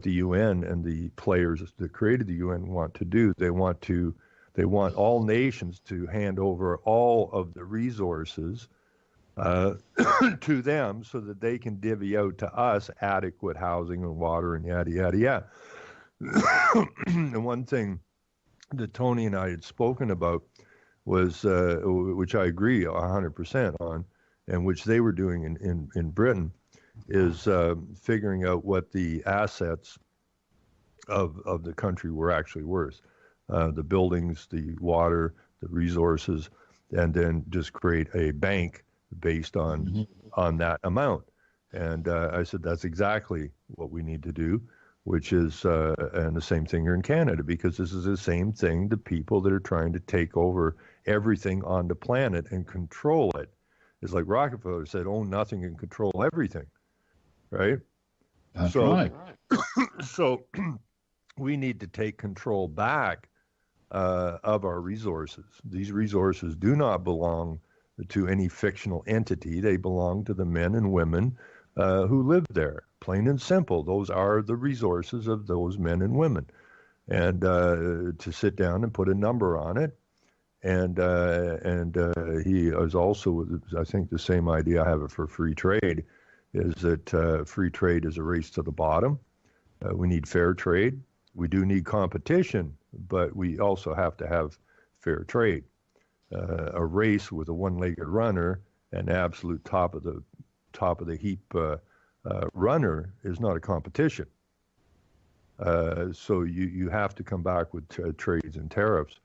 the UN and the players that created the UN want to do. They want all nations to hand over all of the resources to them so that they can divvy out to us adequate housing and water and yada, yada, yada. And one thing that Tony and I had spoken about was, which I agree 100% on, and which they were doing in Britain, is figuring out what the assets of the country were actually worth. The buildings, the water, the resources, and then just create a bank based on that amount. And I said, that's exactly what we need to do, which is, and the same thing here in Canada, because this is the same thing, the people that are trying to take over everything on the planet and control it. It's like Rockefeller said, own nothing and control everything, right? That's right. So we need to take control back of our resources. These resources do not belong to any fictional entity. They belong to the men and women who live there. Plain and simple. Those are the resources of those men and women. And to sit down and put a number on it. And he is also, I think the same idea I have for free trade, is that free trade is a race to the bottom. We need fair trade. We do need competition, but we also have to have fair trade. A race with a one-legged runner and absolute top of the heap runner is not a competition. So you have to come back with trades and tariffs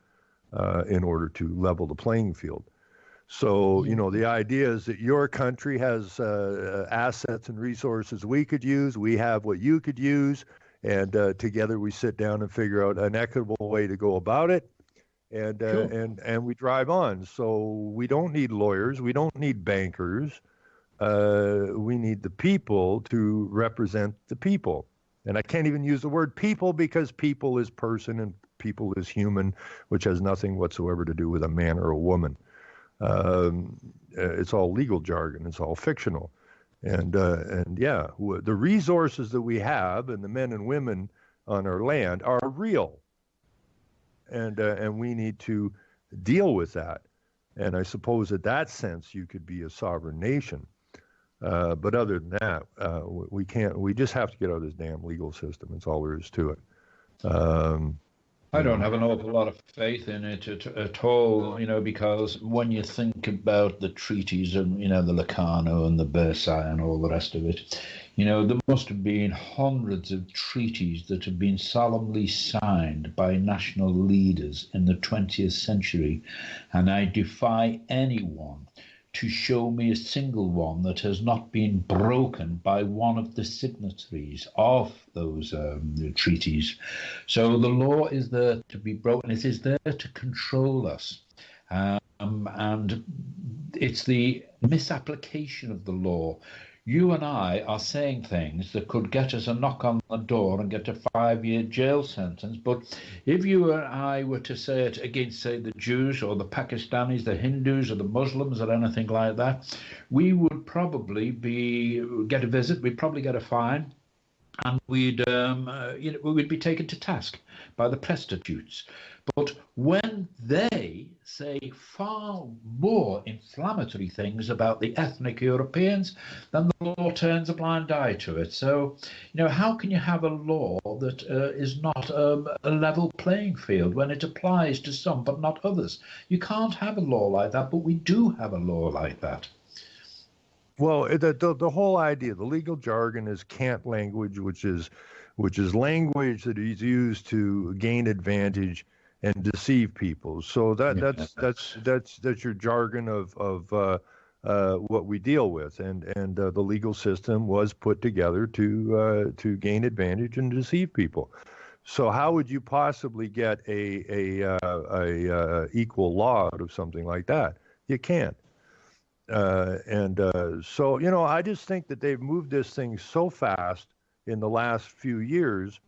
in order to level the playing field. So, the idea is that your country has assets and resources we could use. We have what you could use. And together we sit down and figure out an equitable way to go about it. And, Sure. and we drive on. So we don't need lawyers. We don't need bankers. We need the people to represent the people. And I can't even use the word people, because people is person and people is human, which has nothing whatsoever to do with a man or a woman. It's all legal jargon. It's all fictional. And yeah, the resources that we have and the men and women on our land are real. And we need to deal with that. And I suppose in that sense, you could be a sovereign nation. But other than that, we can't. We just have to get out of this damn legal system. That's all there is to it. I don't have an awful lot of faith in it at all, because when you think about the treaties and, the Locarno and the Versailles and all the rest of it, there must have been hundreds of treaties that have been solemnly signed by national leaders in the 20th century, and I defy anyone to show me a single one that has not been broken by one of the signatories of those treaties. So the law is there to be broken. It is there to control us. And it's the misapplication of the law. You and I are saying things that could get us a knock on the door and get a 5-year jail sentence. But if you and I were to say it against, say, the Jews or the Pakistanis, the Hindus or the Muslims or anything like that, we would probably get a visit. We'd probably get a fine, and we'd be taken to task by the prostitutes. But when they say far more inflammatory things about the ethnic Europeans, then the law turns a blind eye to it. So, how can you have a law that is not a level playing field when it applies to some but not others? You can't have a law like that, but we do have a law like that. Well, the whole idea, the legal jargon is cant language, which is language that is used to gain advantage and deceive people. So that's your jargon of what we deal with, and the legal system was put together to gain advantage and deceive people. So how would you possibly get a equal law out of something like that? You can't. So I just think that they've moved this thing so fast in the last few years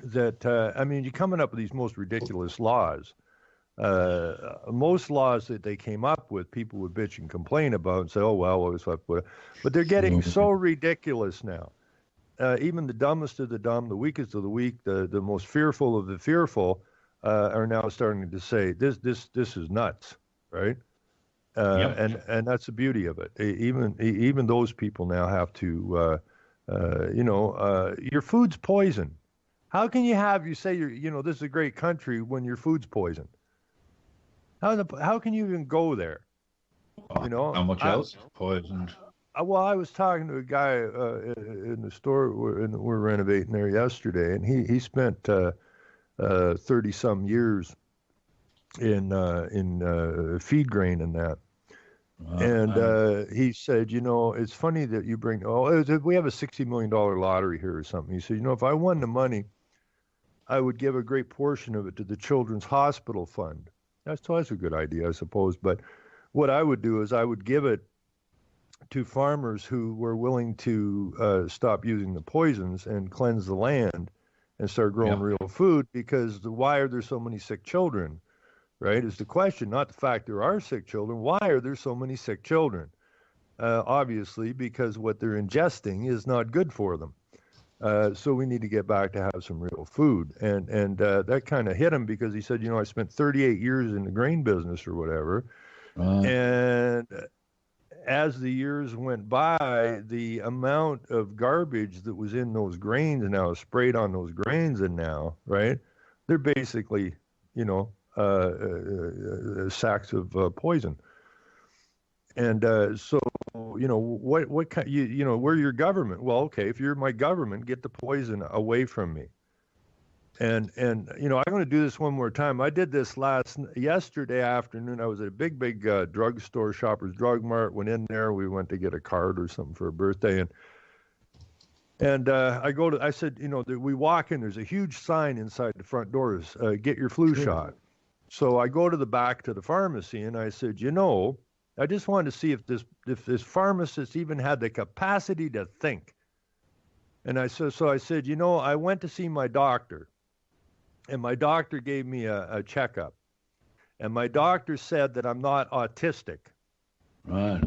that you're coming up with these most ridiculous laws. Most laws that they came up with, people would bitch and complain about and say, "Oh well, what was I put?" But they're getting so ridiculous now. Even the dumbest of the dumb, the weakest of the weak, the most fearful of the fearful, are now starting to say, "This is nuts," right? And that's the beauty of it. Even those people now have to, your food's poison. How can you say this is a great country when your food's poison? How can you even go there? How much else poisoned? Well, I was talking to a guy in the store we're renovating there yesterday, and he spent 30-some years in feed grain and that. And he said, it's funny that you bring, we have a $60 million lottery here or something. He said, if I won the money, I would give a great portion of it to the Children's Hospital Fund. That's a good idea, I suppose. But what I would do is I would give it to farmers who were willing to stop using the poisons and cleanse the land and start growing real food, because why are there so many sick children? Right, is the question, not the fact there are sick children. Why are there so many sick children? Obviously, because what they're ingesting is not good for them. So we need to get back to have some real food. And that kind of hit him, because he said, I spent 38 years in the grain business or whatever. And as the years went by, the amount of garbage that was in those grains now sprayed on those grains, and now, right, they're basically, sacks of poison. And so, what kind, we're your government. Well, okay, if you're my government, get the poison away from me. And I'm going to do this one more time. I did this yesterday afternoon. I was at a big drugstore, Shoppers Drug Mart. Went in there. We went to get a card or something for a birthday, and I said, we walk in. There's a huge sign inside the front doors. Get your flu shot. So I go to the back to the pharmacy, and I said, I just wanted to see if this pharmacist even had the capacity to think. And I said, I went to see my doctor, and my doctor gave me a checkup, and my doctor said that I'm not autistic. Right.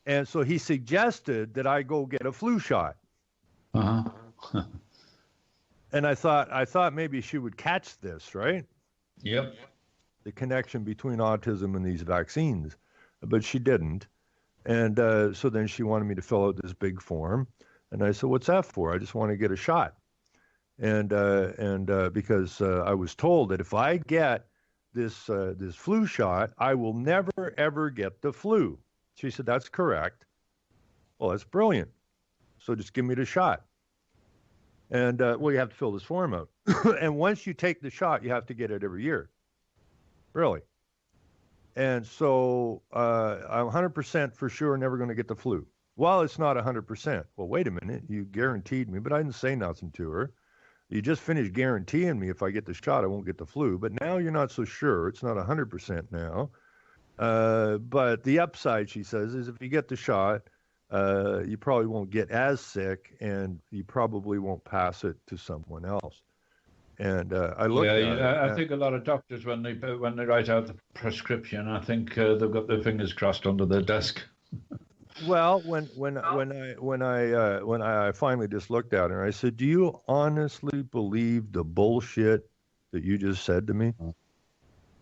And so he suggested that I go get a flu shot. Uh-huh. And I thought maybe she would catch this, right? Yep. The connection between autism and these vaccines, but she didn't. And so then she wanted me to fill out this big form. And I said, what's that for? I just want to get a shot. and because I was told that if I get this flu shot, I will never ever get the flu. She said, that's correct. Well, that's brilliant. So just give me the shot. And well, you have to fill this form out. And once you take the shot, you have to get it every year. Really. And so I'm 100% for sure never going to get the flu. Well, it's not 100%. Well, wait a minute. You guaranteed me, but I didn't say nothing to her. You just finished guaranteeing me if I get the shot, I won't get the flu. But now you're not so sure. It's not 100% now. But the upside, she says, is if you get the shot, you probably won't get as sick, and you probably won't pass it to someone else. And I looked at it. I think a lot of doctors, when they write out the prescription, I think they've got their fingers crossed under their desk. Well, when I finally just looked at her, I said, "Do you honestly believe the bullshit that you just said to me?"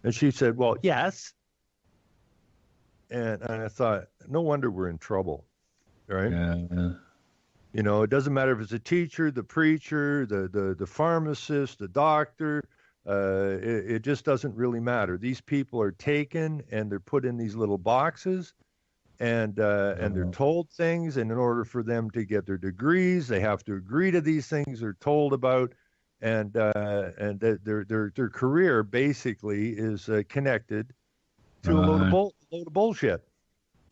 And she said, "Well, yes." And I thought, no wonder we're in trouble, right? Yeah. You know, it doesn't matter if it's a teacher, the preacher, the pharmacist, the doctor. It just doesn't really matter. These people are taken and they're put in these little boxes, and they're told things. And in order for them to get their degrees, they have to agree to these things they're told about, and their career basically is connected to a load of bullshit.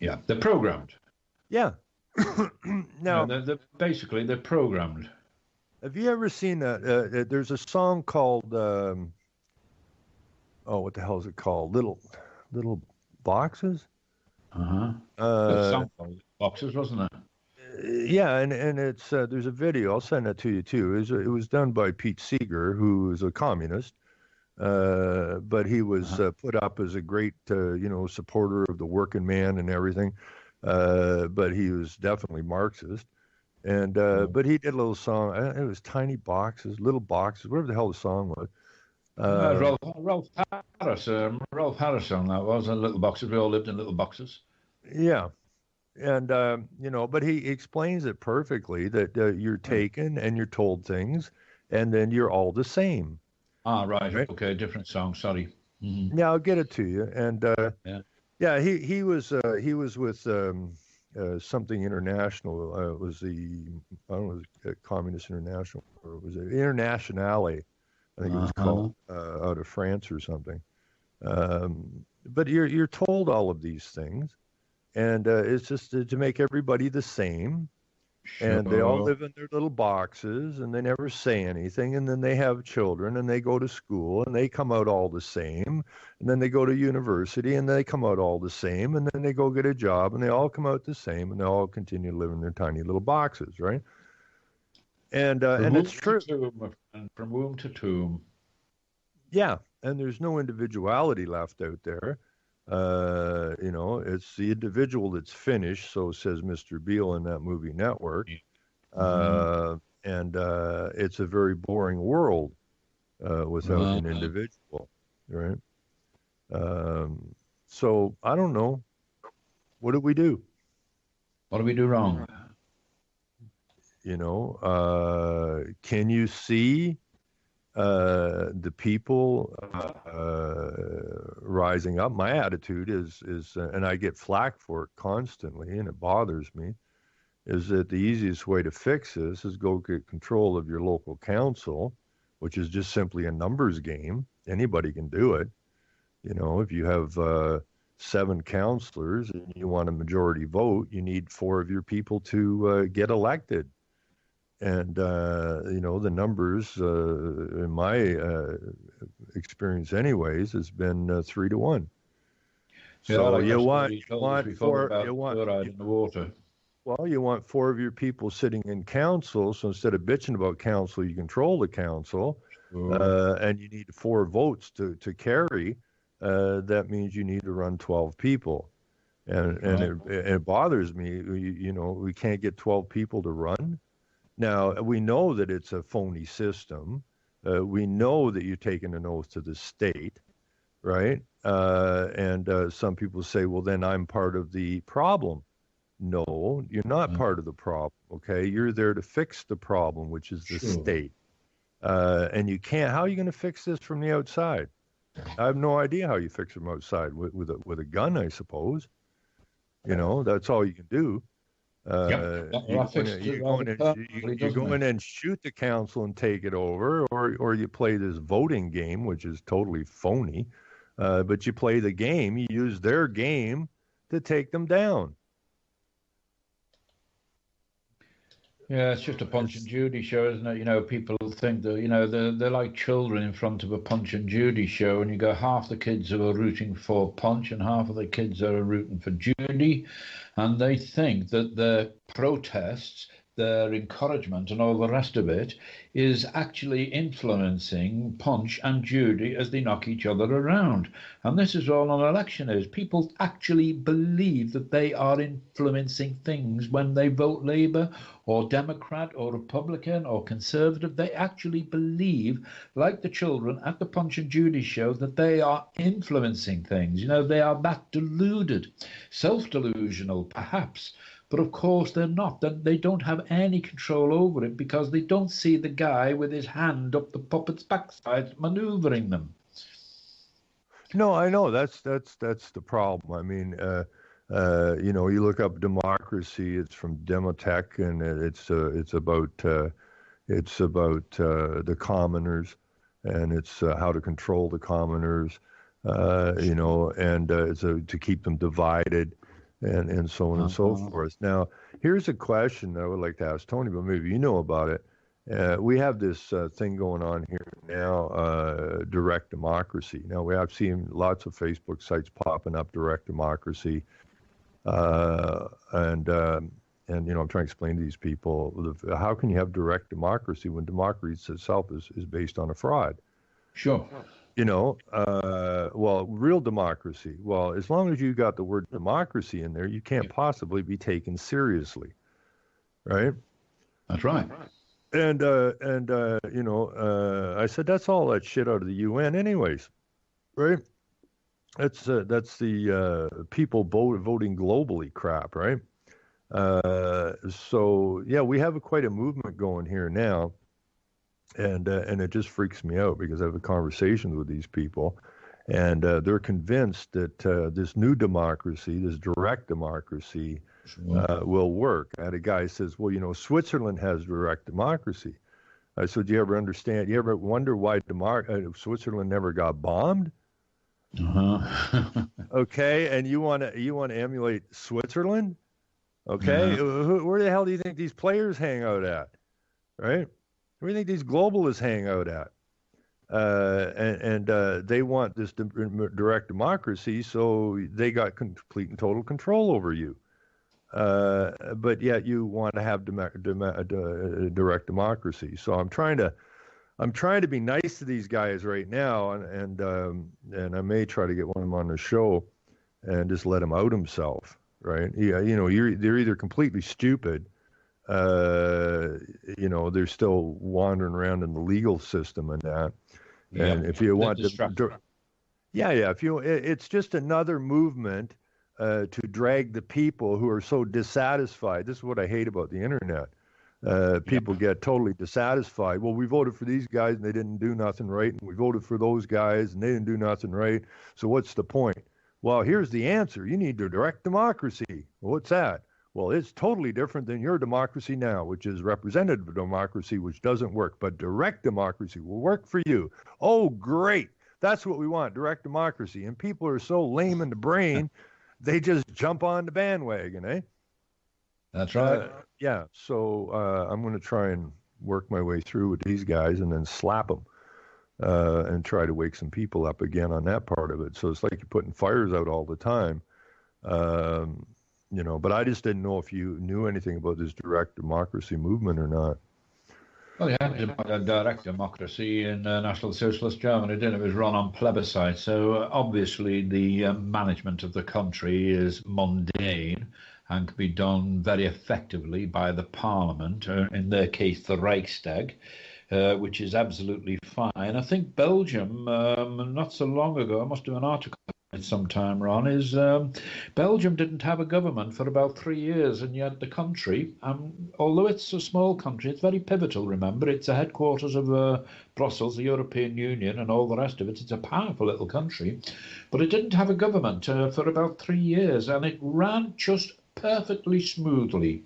Yeah, they're programmed. Yeah. Now, they're programmed. have you ever seen there's a song called what the hell is it called? Little Boxes? The song called Boxes, wasn't it? Yeah, and it's there's a video. I'll send that to you too. It was done by Pete Seeger, who is a communist, but he was put up as a great supporter of the working man and everything. But he was definitely Marxist, and but he did a little song. It was Tiny Boxes, Little Boxes, whatever the hell the song was. Ralph Harrison, that was Little Boxes. We all lived in little boxes. Yeah, and but he explains it perfectly that you're taken and you're told things, and then you're all the same. Right? Okay, different song. Sorry. Mm-hmm. Yeah, I'll get it to you. And yeah, he was with something international. It was Communist International, or it was Internationale, I think it was called, out of France or something. But you're told all of these things, and it's just to make everybody the same. Sure. And they all live in their little boxes, and they never say anything. And then they have children, and they go to school, and they come out all the same. And then they go to university, and they come out all the same. And then they go get a job, and they all come out the same, and they all continue to live in their tiny little boxes, right? And it's true. From womb to tomb. Yeah, and there's no individuality left out there. It's the individual that's finished, so says Mr. Beale in that movie Network. And it's a very boring world without an individual, right? So I don't know. What do we do? What do we do wrong? Can you see the people rising up? My attitude is, and I get flack for it constantly, and it bothers me, is that the easiest way to fix this is go get control of your local council, which is just simply a numbers game. Anybody can do it. If you have 7 councilors and you want a majority vote, you need 4 of your people to get elected. And, the numbers, in my experience anyways, has been 3-1. So you want 4 of your people sitting in council. So instead of bitching about council, you control the council. And you need 4 votes to carry. That means you need to run 12 people. And it bothers me, we can't get 12 people to run. Now, we know that it's a phony system. We know that you're taking an oath to the state, right? And some people say, well, then I'm part of the problem. No, you're not part of the problem, okay? You're there to fix the problem, which is the state, And you can't. How are you going to fix this from the outside? I have no idea how you fix it from outside with a gun, I suppose. That's all you can do. You go in and shoot the council and take it over, or you play this voting game, which is totally phony. But you play the game, you use their game to take them down. Yeah, it's just a Punch and Judy show, isn't it? People think that, they're like children in front of a Punch and Judy show, and you go, half the kids are rooting for Punch and half of the kids are rooting for Judy, and they think that their protests, their encouragement and all the rest of it is actually influencing Punch and Judy as they knock each other around. And this is all an election is. People actually believe that they are influencing things when they vote Labour or Democrat or Republican or Conservative. They actually believe, like the children at the Punch and Judy show, that they are influencing things. They are that deluded, self-delusional perhaps. But of course they're not. They don't have any control over it because they don't see the guy with his hand up the puppet's backside maneuvering them. No, I know that's the problem. I mean, you look up democracy. It's from Demotech, and it's about the commoners, and it's how to control the commoners. And it's to keep them divided. And so on and so forth. Now, here's a question that I would like to ask Tony, but maybe you know about it. We have this thing going on here now, direct democracy. Now, we have seen lots of Facebook sites popping up, direct democracy. And I'm trying to explain to these people, how can you have direct democracy when democracy itself is based on a fraud? Sure. Real democracy. Well, as long as you got the word democracy in there, you can't possibly be taken seriously, right? That's right. And I said that's all that shit out of the UN, anyways, right? That's the people voting globally crap, right? So yeah, we have quite a movement going here now. And it just freaks me out because I have conversations with these people, and they're convinced that this new democracy, this direct democracy, will work. I had a guy who says, well, Switzerland has direct democracy. I said, do you ever understand? You ever wonder why Switzerland never got bombed? Okay, and you want to emulate Switzerland? Okay, where the hell do you think these players hang out at? Right? Where do you think these globalists hang out at? And they want this direct democracy, so they got complete and total control over you. But yet you want to have direct democracy. So I'm trying to be nice to these guys right now, and I may try to get one of them on the show and just let him out himself. Right? Yeah, they're either completely stupid. They're still wandering around in the legal system and that. And if you want to, it's just another movement to drag the people who are so dissatisfied. This is what I hate about the internet. People get totally dissatisfied. Well, we voted for these guys and they didn't do nothing right, and we voted for those guys and they didn't do nothing right. So what's the point? Well, here's the answer. You need direct democracy. What's that? Well, it's totally different than your democracy now, which is representative democracy, which doesn't work. But direct democracy will work for you. Oh, great. That's what we want, direct democracy. And people are so lame in the brain, they just jump on the bandwagon, eh? That's right. So I'm going to try and work my way through with these guys and then slap them and try to wake some people up again on that part of it. So it's like you're putting fires out all the time. But I just didn't know if you knew anything about this direct democracy movement or not. Well, you had direct democracy in National Socialist Germany, didn't it? It was run on plebiscite. So obviously the management of the country is mundane and can be done very effectively by the parliament, in their case the Reichstag, which is absolutely fine. I think Belgium, not so long ago, I must do an article it sometime, Ron, is Belgium didn't have a government for about 3 years, and yet the country, although it's a small country, it's very pivotal, remember. It's the headquarters of Brussels, the European Union, and all the rest of it. It's a powerful little country, but it didn't have a government for about 3 years, and it ran just perfectly smoothly.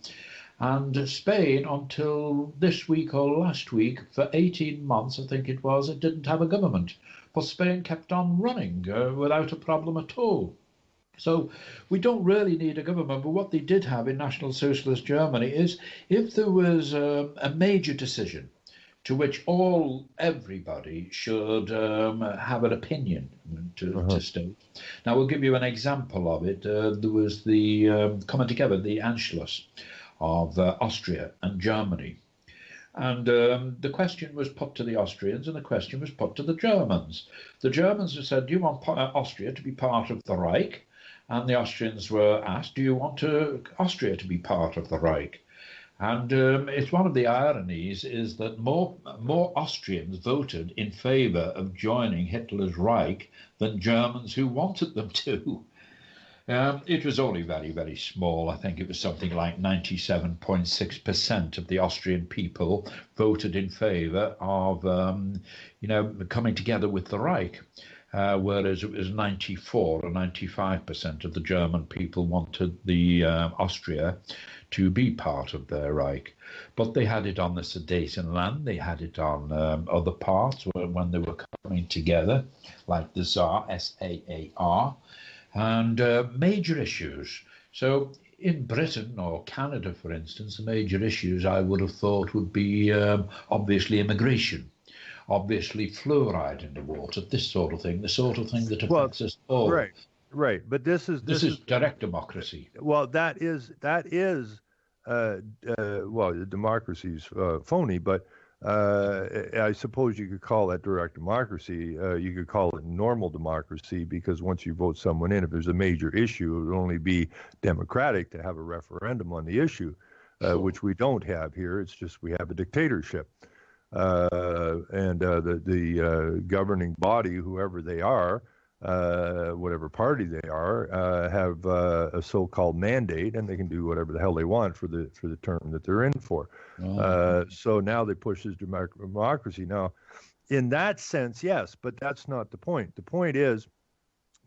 And Spain, until this week or last week, for 18 months, I think it was, it didn't have a government. But Spain kept on running without a problem at all. So we don't really need a government. But what they did have in National Socialist Germany is if there was a major decision to which everybody should have an opinion to state. Now, we'll give you an example of it. There was the coming together, the Anschluss of Austria and Germany. And the question was put to the Austrians and the question was put to the Germans. The Germans said, do you want Austria to be part of the Reich? And the Austrians were asked, do you want Austria to be part of the Reich? And it's one of the ironies is that more Austrians voted in favour of joining Hitler's Reich than Germans who wanted them to. It was only very, very small. I think it was something like 97.6% of the Austrian people voted in favour of, coming together with the Reich, whereas it was 94 or 95% of the German people wanted the Austria to be part of their Reich. But they had it on the Sudetenland, they had it on other parts when they were coming together, like the Saar, S-A-A-R. And major issues. So in Britain or Canada, for instance, the major issues I would have thought would be obviously immigration, obviously fluoride in the water, this sort of thing, the sort of thing that affects us all. Right. But this is direct democracy. Well, that is the democracy's phony, but I suppose you could call that direct democracy. You could call it normal democracy because once you vote someone in, if there's a major issue, it would only be democratic to have a referendum on the issue, which we don't have here. It's just we have a dictatorship. And the governing body, whoever they are, whatever party they are, have a so-called mandate, and they can do whatever the hell they want for the term that they're in for. So now they push this democracy. Now, in that sense, yes, but that's not the point. The point is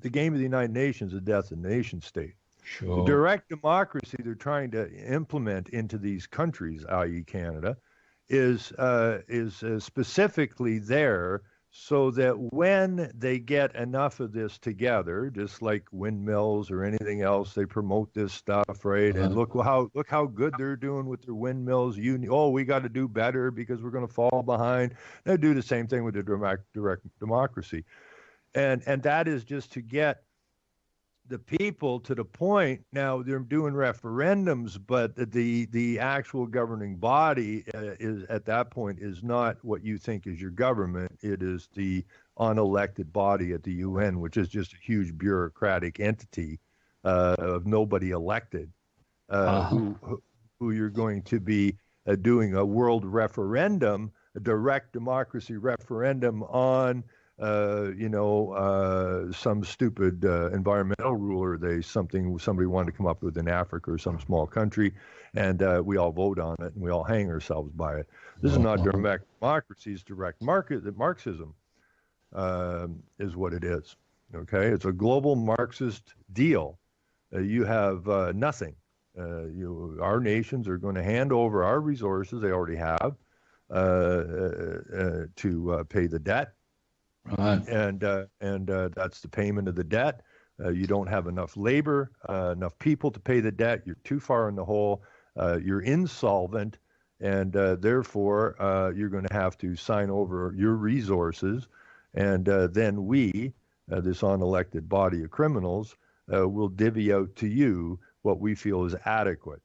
the game of the United Nations is death of the nation state. Sure. The direct democracy they're trying to implement into these countries, i.e. Canada, is specifically there so that when they get enough of this together, just like windmills or anything else, they promote this stuff, right? And look how good they're doing with their windmills. We got to do better because we're going to fall behind. They do the same thing with the direct democracy, and that is just to get the people to the point. Now they're doing referendums, but the actual governing body is at that point is not what you think is your government. It is the unelected body at the UN, which is just a huge bureaucratic entity of nobody elected, who you're going to be doing a world referendum, a direct democracy referendum on. Some stupid environmental rule or somebody wanted to come up with in Africa or some small country, and we all vote on it and we all hang ourselves by it. This is not direct democracy; it's direct Marxism is what it is. Okay, it's a global Marxist deal. You have nothing. Our nations are going to hand over our resources; they already have to pay the debt. Right. And that's the payment of the debt. You don't have enough labor, enough people to pay the debt. You're too far in the hole. You're insolvent, and therefore you're going to have to sign over your resources. And then we, this unelected body of criminals, will divvy out to you what we feel is adequate.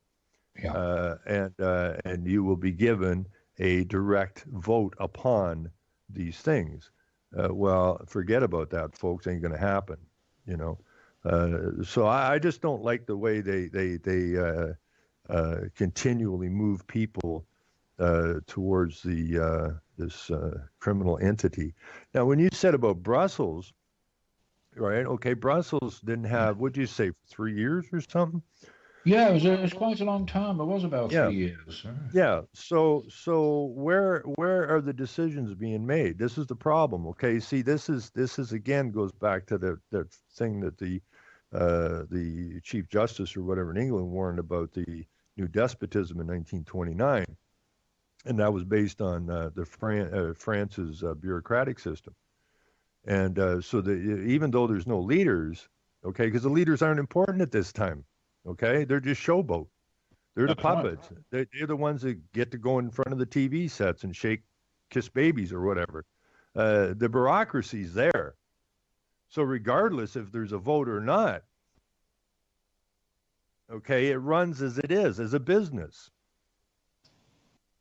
Yeah. And you will be given a direct vote upon these things. Well, forget about that, folks. Ain't going to happen, So I just don't like the way they continually move people towards this criminal entity. Now, when you said about Brussels, right? Okay, Brussels didn't have, what'd you say, 3 years or something? Yeah, it was quite a long time. It was about Yeah, 3 years. yeah. So where are the decisions being made? This is the problem. Okay, see, this is again goes back to the thing that the Chief Justice or whatever in England warned about the new despotism in 1929, and that was based on France's bureaucratic system. And so even though there's no leaders, okay, because the leaders aren't important at this time, okay, they're just showboat. They're the That's right. puppets. They're the ones that get to go in front of the TV sets and kiss babies or whatever. The bureaucracy's there. So regardless if there's a vote or not, okay, it runs as it is, as a business,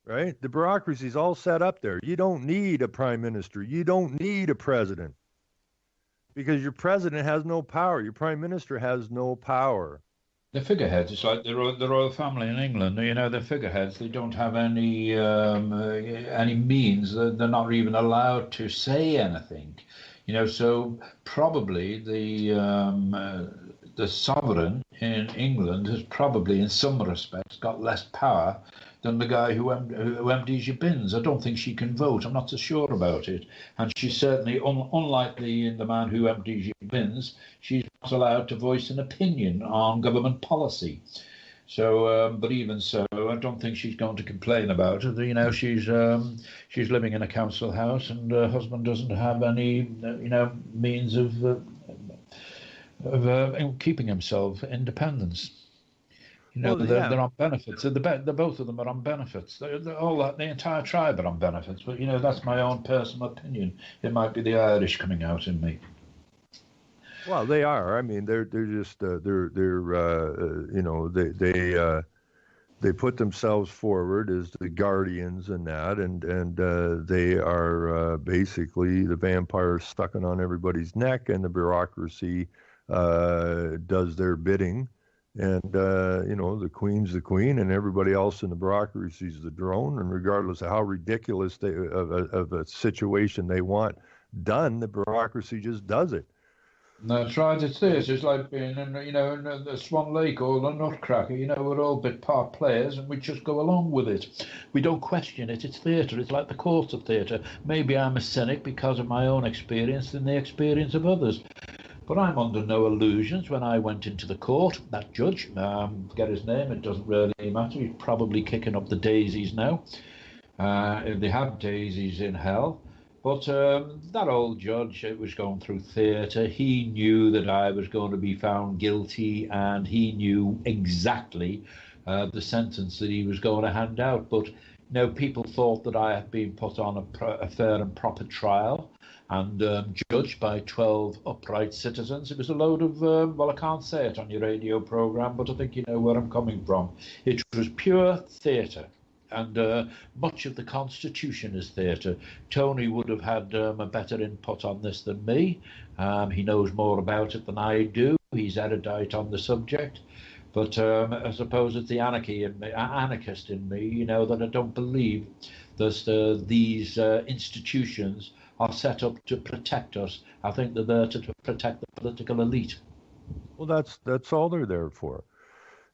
right? The bureaucracy's all set up there. You don't need a prime minister. You don't need a president because your president has no power. Your prime minister has no power. The figureheads, it's like the royal family in England. You know, the figureheads, they don't have any means. They're not even allowed to say anything. You know, so probably the sovereign in England has probably, in some respects, got less power than the guy who empties your bins. I don't think she can vote. I'm not so sure about it. And she's certainly, unlike the man who empties your bins, she's not allowed to voice an opinion on government policy. So, but even so, I don't think she's going to complain about it. You know, she's living in a council house, and her husband doesn't have any, means of keeping himself independence. You know, Well, yeah. they're on benefits. They're both of them are on benefits. The entire tribe are on benefits. But you know, that's my own personal opinion. It might be the Irish coming out in me. Well, they are. I mean, they're just they put themselves forward as the guardians and that, and they are basically the vampire sucking on everybody's neck, and the bureaucracy does their bidding. And, the queen's the queen, and everybody else in the bureaucracy is the drone. And regardless of how ridiculous of a situation they want done, the bureaucracy just does it. That's right. It's this. It's like being in the Swan Lake or the Nutcracker. You know, we're all bit part players, and we just go along with it. We don't question it. It's theatre. It's like the courts of theatre. Maybe I'm a cynic because of my own experience than the experience of others. But I'm under no illusions when I went into the court. That judge, forget his name, it doesn't really matter. He's probably kicking up the daisies now. If they have daisies in hell. But that old judge, it was going through theatre. He knew that I was going to be found guilty, and he knew exactly the sentence that he was going to hand out. But people thought that I had been put on a fair and proper trial and judged by 12 upright citizens. It was a load of, I can't say it on your radio programme, but I think you know where I'm coming from. It was pure theatre. And much of the Constitution is theatre. Tony would have had a better input on this than me. He knows more about it than I do. He's erudite on the subject. But I suppose it's the anarchist in me, that I don't believe that these institutions are set up to protect us. I think they're there to protect the political elite. Well, that's all they're there for.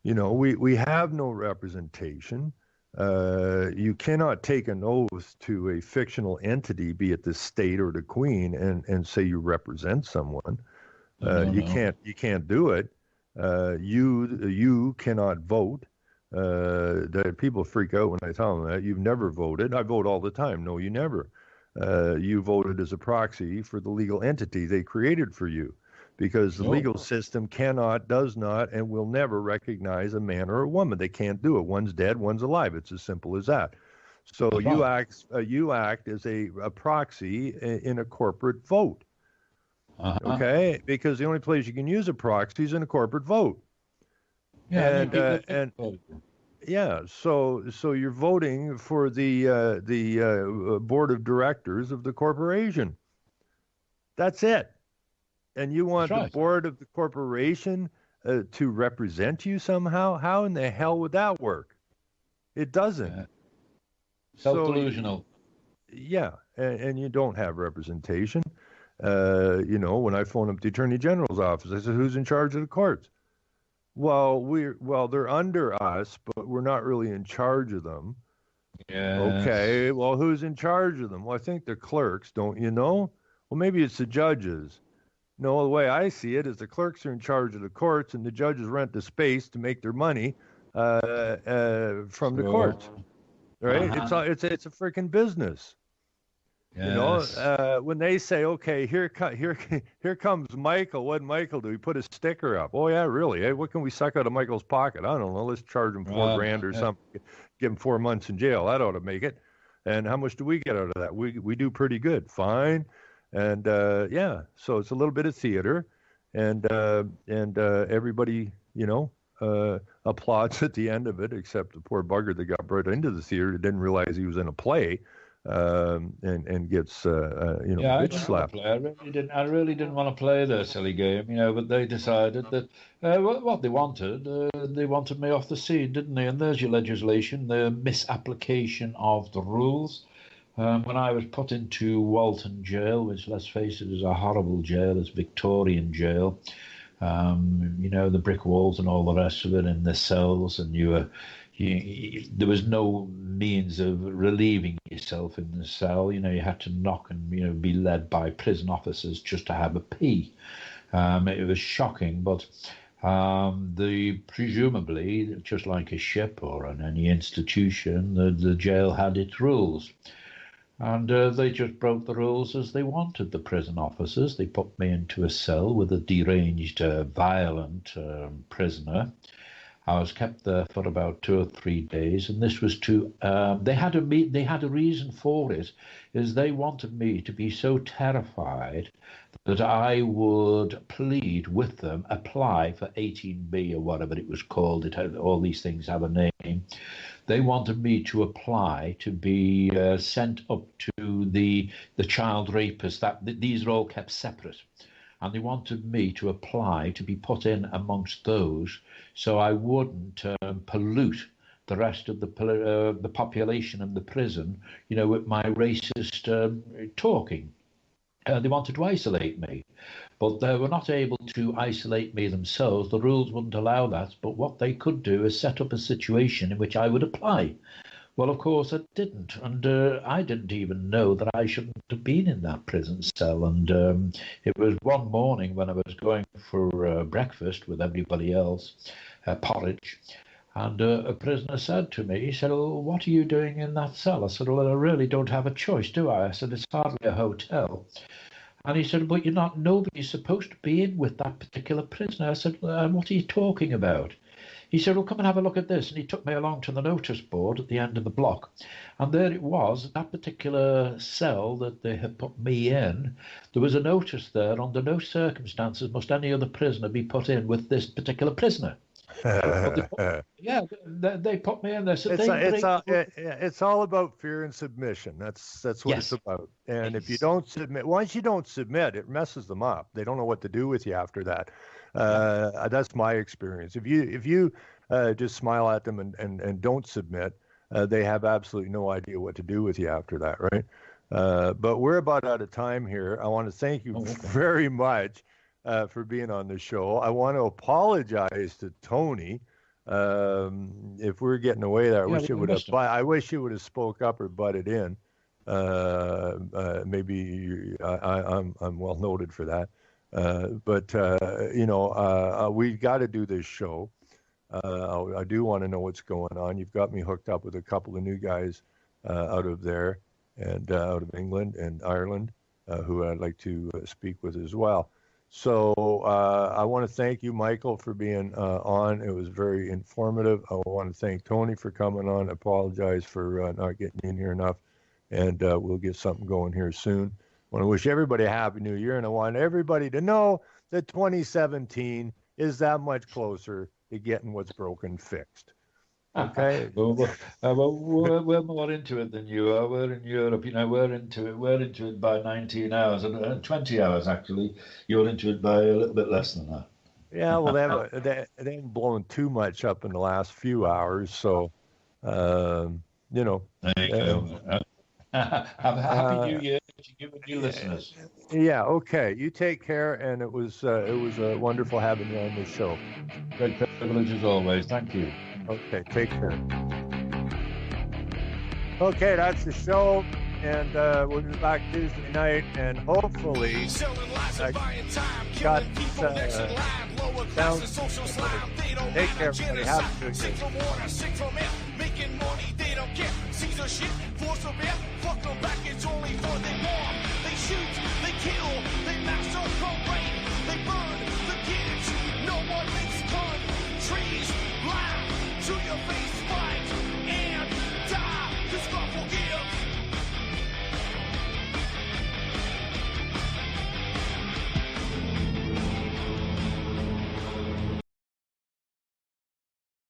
We have no representation. You cannot take an oath to a fictional entity, be it the state or the queen, and say you represent someone. You can't do it. You cannot vote. People freak out when I tell them that. You've never voted. I vote all the time. No, you never. You voted as a proxy for the legal entity they created for you, because the legal system does not, and will never recognize a man or a woman. They can't do it. One's dead, one's alive. It's as simple as that. So you act as a proxy in a corporate vote. Uh-huh. Okay, because the only place you can use a proxy is in a corporate vote. Yeah, so you're voting for the board of directors of the corporation. That's it. And you want the board of the corporation to represent you somehow? How in the hell would that work? It doesn't. Self-delusional. And you don't have representation. When I phone up the Attorney General's office, I said, who's in charge of the courts? Well, they're under us, but we're not really in charge of them. Yes. Okay, well, who's in charge of them? Well, I think the clerks, don't you know? Well, maybe it's the judges. No, the way I see it is the clerks are in charge of the courts, and the judges rent the space to make their money from the courts. Right? Uh-huh. It's a freaking business. Yes. When they say, okay, here comes Michael. What did Michael do? He put a sticker up. Oh yeah, really? Hey, what can we suck out of Michael's pocket? I don't know. Let's charge him $4,000 or something. Give him 4 months in jail. That ought to make it. And how much do we get out of that? We do pretty good. Fine. And so it's a little bit of theater, and everybody, applauds at the end of it, except the poor bugger that got brought into the theater didn't realize he was in a play, and gets bitch slapped. I really didn't want to play their silly game, but they decided that what they wanted me off the scene, didn't they? And there's your legislation, the misapplication of the rules. When I was put into Walton Jail, which, let's face it, is a horrible jail, it's Victorian jail, the brick walls and all the rest of it in the cells, and there was no means of relieving yourself in the cell. You had to knock and be led by prison officers just to have a pee. It was shocking, but presumably, just like a ship or in any institution, the jail had its rules. And they just broke the rules as they wanted, the prison officers. They put me into a cell with a deranged, violent prisoner. I was kept there for about 2 or 3 days, and this was they had a reason for it, is they wanted me to be so terrified that I would plead with them, apply for 18B or whatever it was called. All these things have a name. They wanted me to apply to be sent up to the child rapists. These are all kept separate. And they wanted me to apply to be put in amongst those so I wouldn't pollute the rest of the population in the prison, with my racist talking. They wanted to isolate me, but they were not able to isolate me themselves. The rules wouldn't allow that, but what they could do is set up a situation in which I would apply. Well, of course, I didn't, and I didn't even know that I shouldn't have been in that prison cell. And it was one morning when I was going for breakfast with everybody else, porridge, and a prisoner said to me, he said, "Oh, what are you doing in that cell?" I said, "Well, I really don't have a choice, do I?" I said, "It's hardly a hotel." And he said, "But nobody's supposed to be in with that particular prisoner." I said, "What are you talking about?" He said, "Well, come and have a look at this." And he took me along to the notice board at the end of the block. And there it was, that particular cell that they had put me in. There was a notice there, under no circumstances must any other prisoner be put in with this particular prisoner. They put me in there. So it's all about fear and submission. That's what it's about. And if you don't submit, once you don't submit, it messes them up. They don't know what to do with you after that. That's my experience. If you just smile at them and don't submit, they have absolutely no idea what to do with you after that, right? But we're about out of time here. I want to thank you very much for being on the show. I want to apologize to Tony if we're getting away there. I wish you would have spoke up or butted in. Maybe I'm well noted for that. But we've got to do this show. I do want to know what's going on. You've got me hooked up with a couple of new guys out of there and out of England and Ireland who I'd like to speak with as well. So I want to thank you, Michael, for being on. It was very informative. I want to thank Tony for coming on. I apologize for not getting in here enough, and we'll get something going here soon. I want to wish everybody a Happy New Year, and I want everybody to know that 2017 is that much closer to getting what's broken fixed. Okay. We're more into it than you are. We're in Europe, we're into it. We're into it by 19 hours and 20 hours actually. You're into it by a little bit less than that. Yeah, well, they haven't blown too much up in the last few hours, so There you go. Have a Happy New Year. you and your listeners. Yeah, okay. You take care, and it was wonderful having you on the show. Great privilege as always. Thank you. Okay, take care. Okay, that's the show, and we'll be back Tuesday night, and hopefully Selling lies and buying time, got killing people next in line, lower class and social slime. They don't take mind care, the everybody. genocide. Have a good Sick day. from water, sick from air, making money, they don't care. Caesar shit, force of air, fuck them back, it's only for they bomb. They shoot, they kill,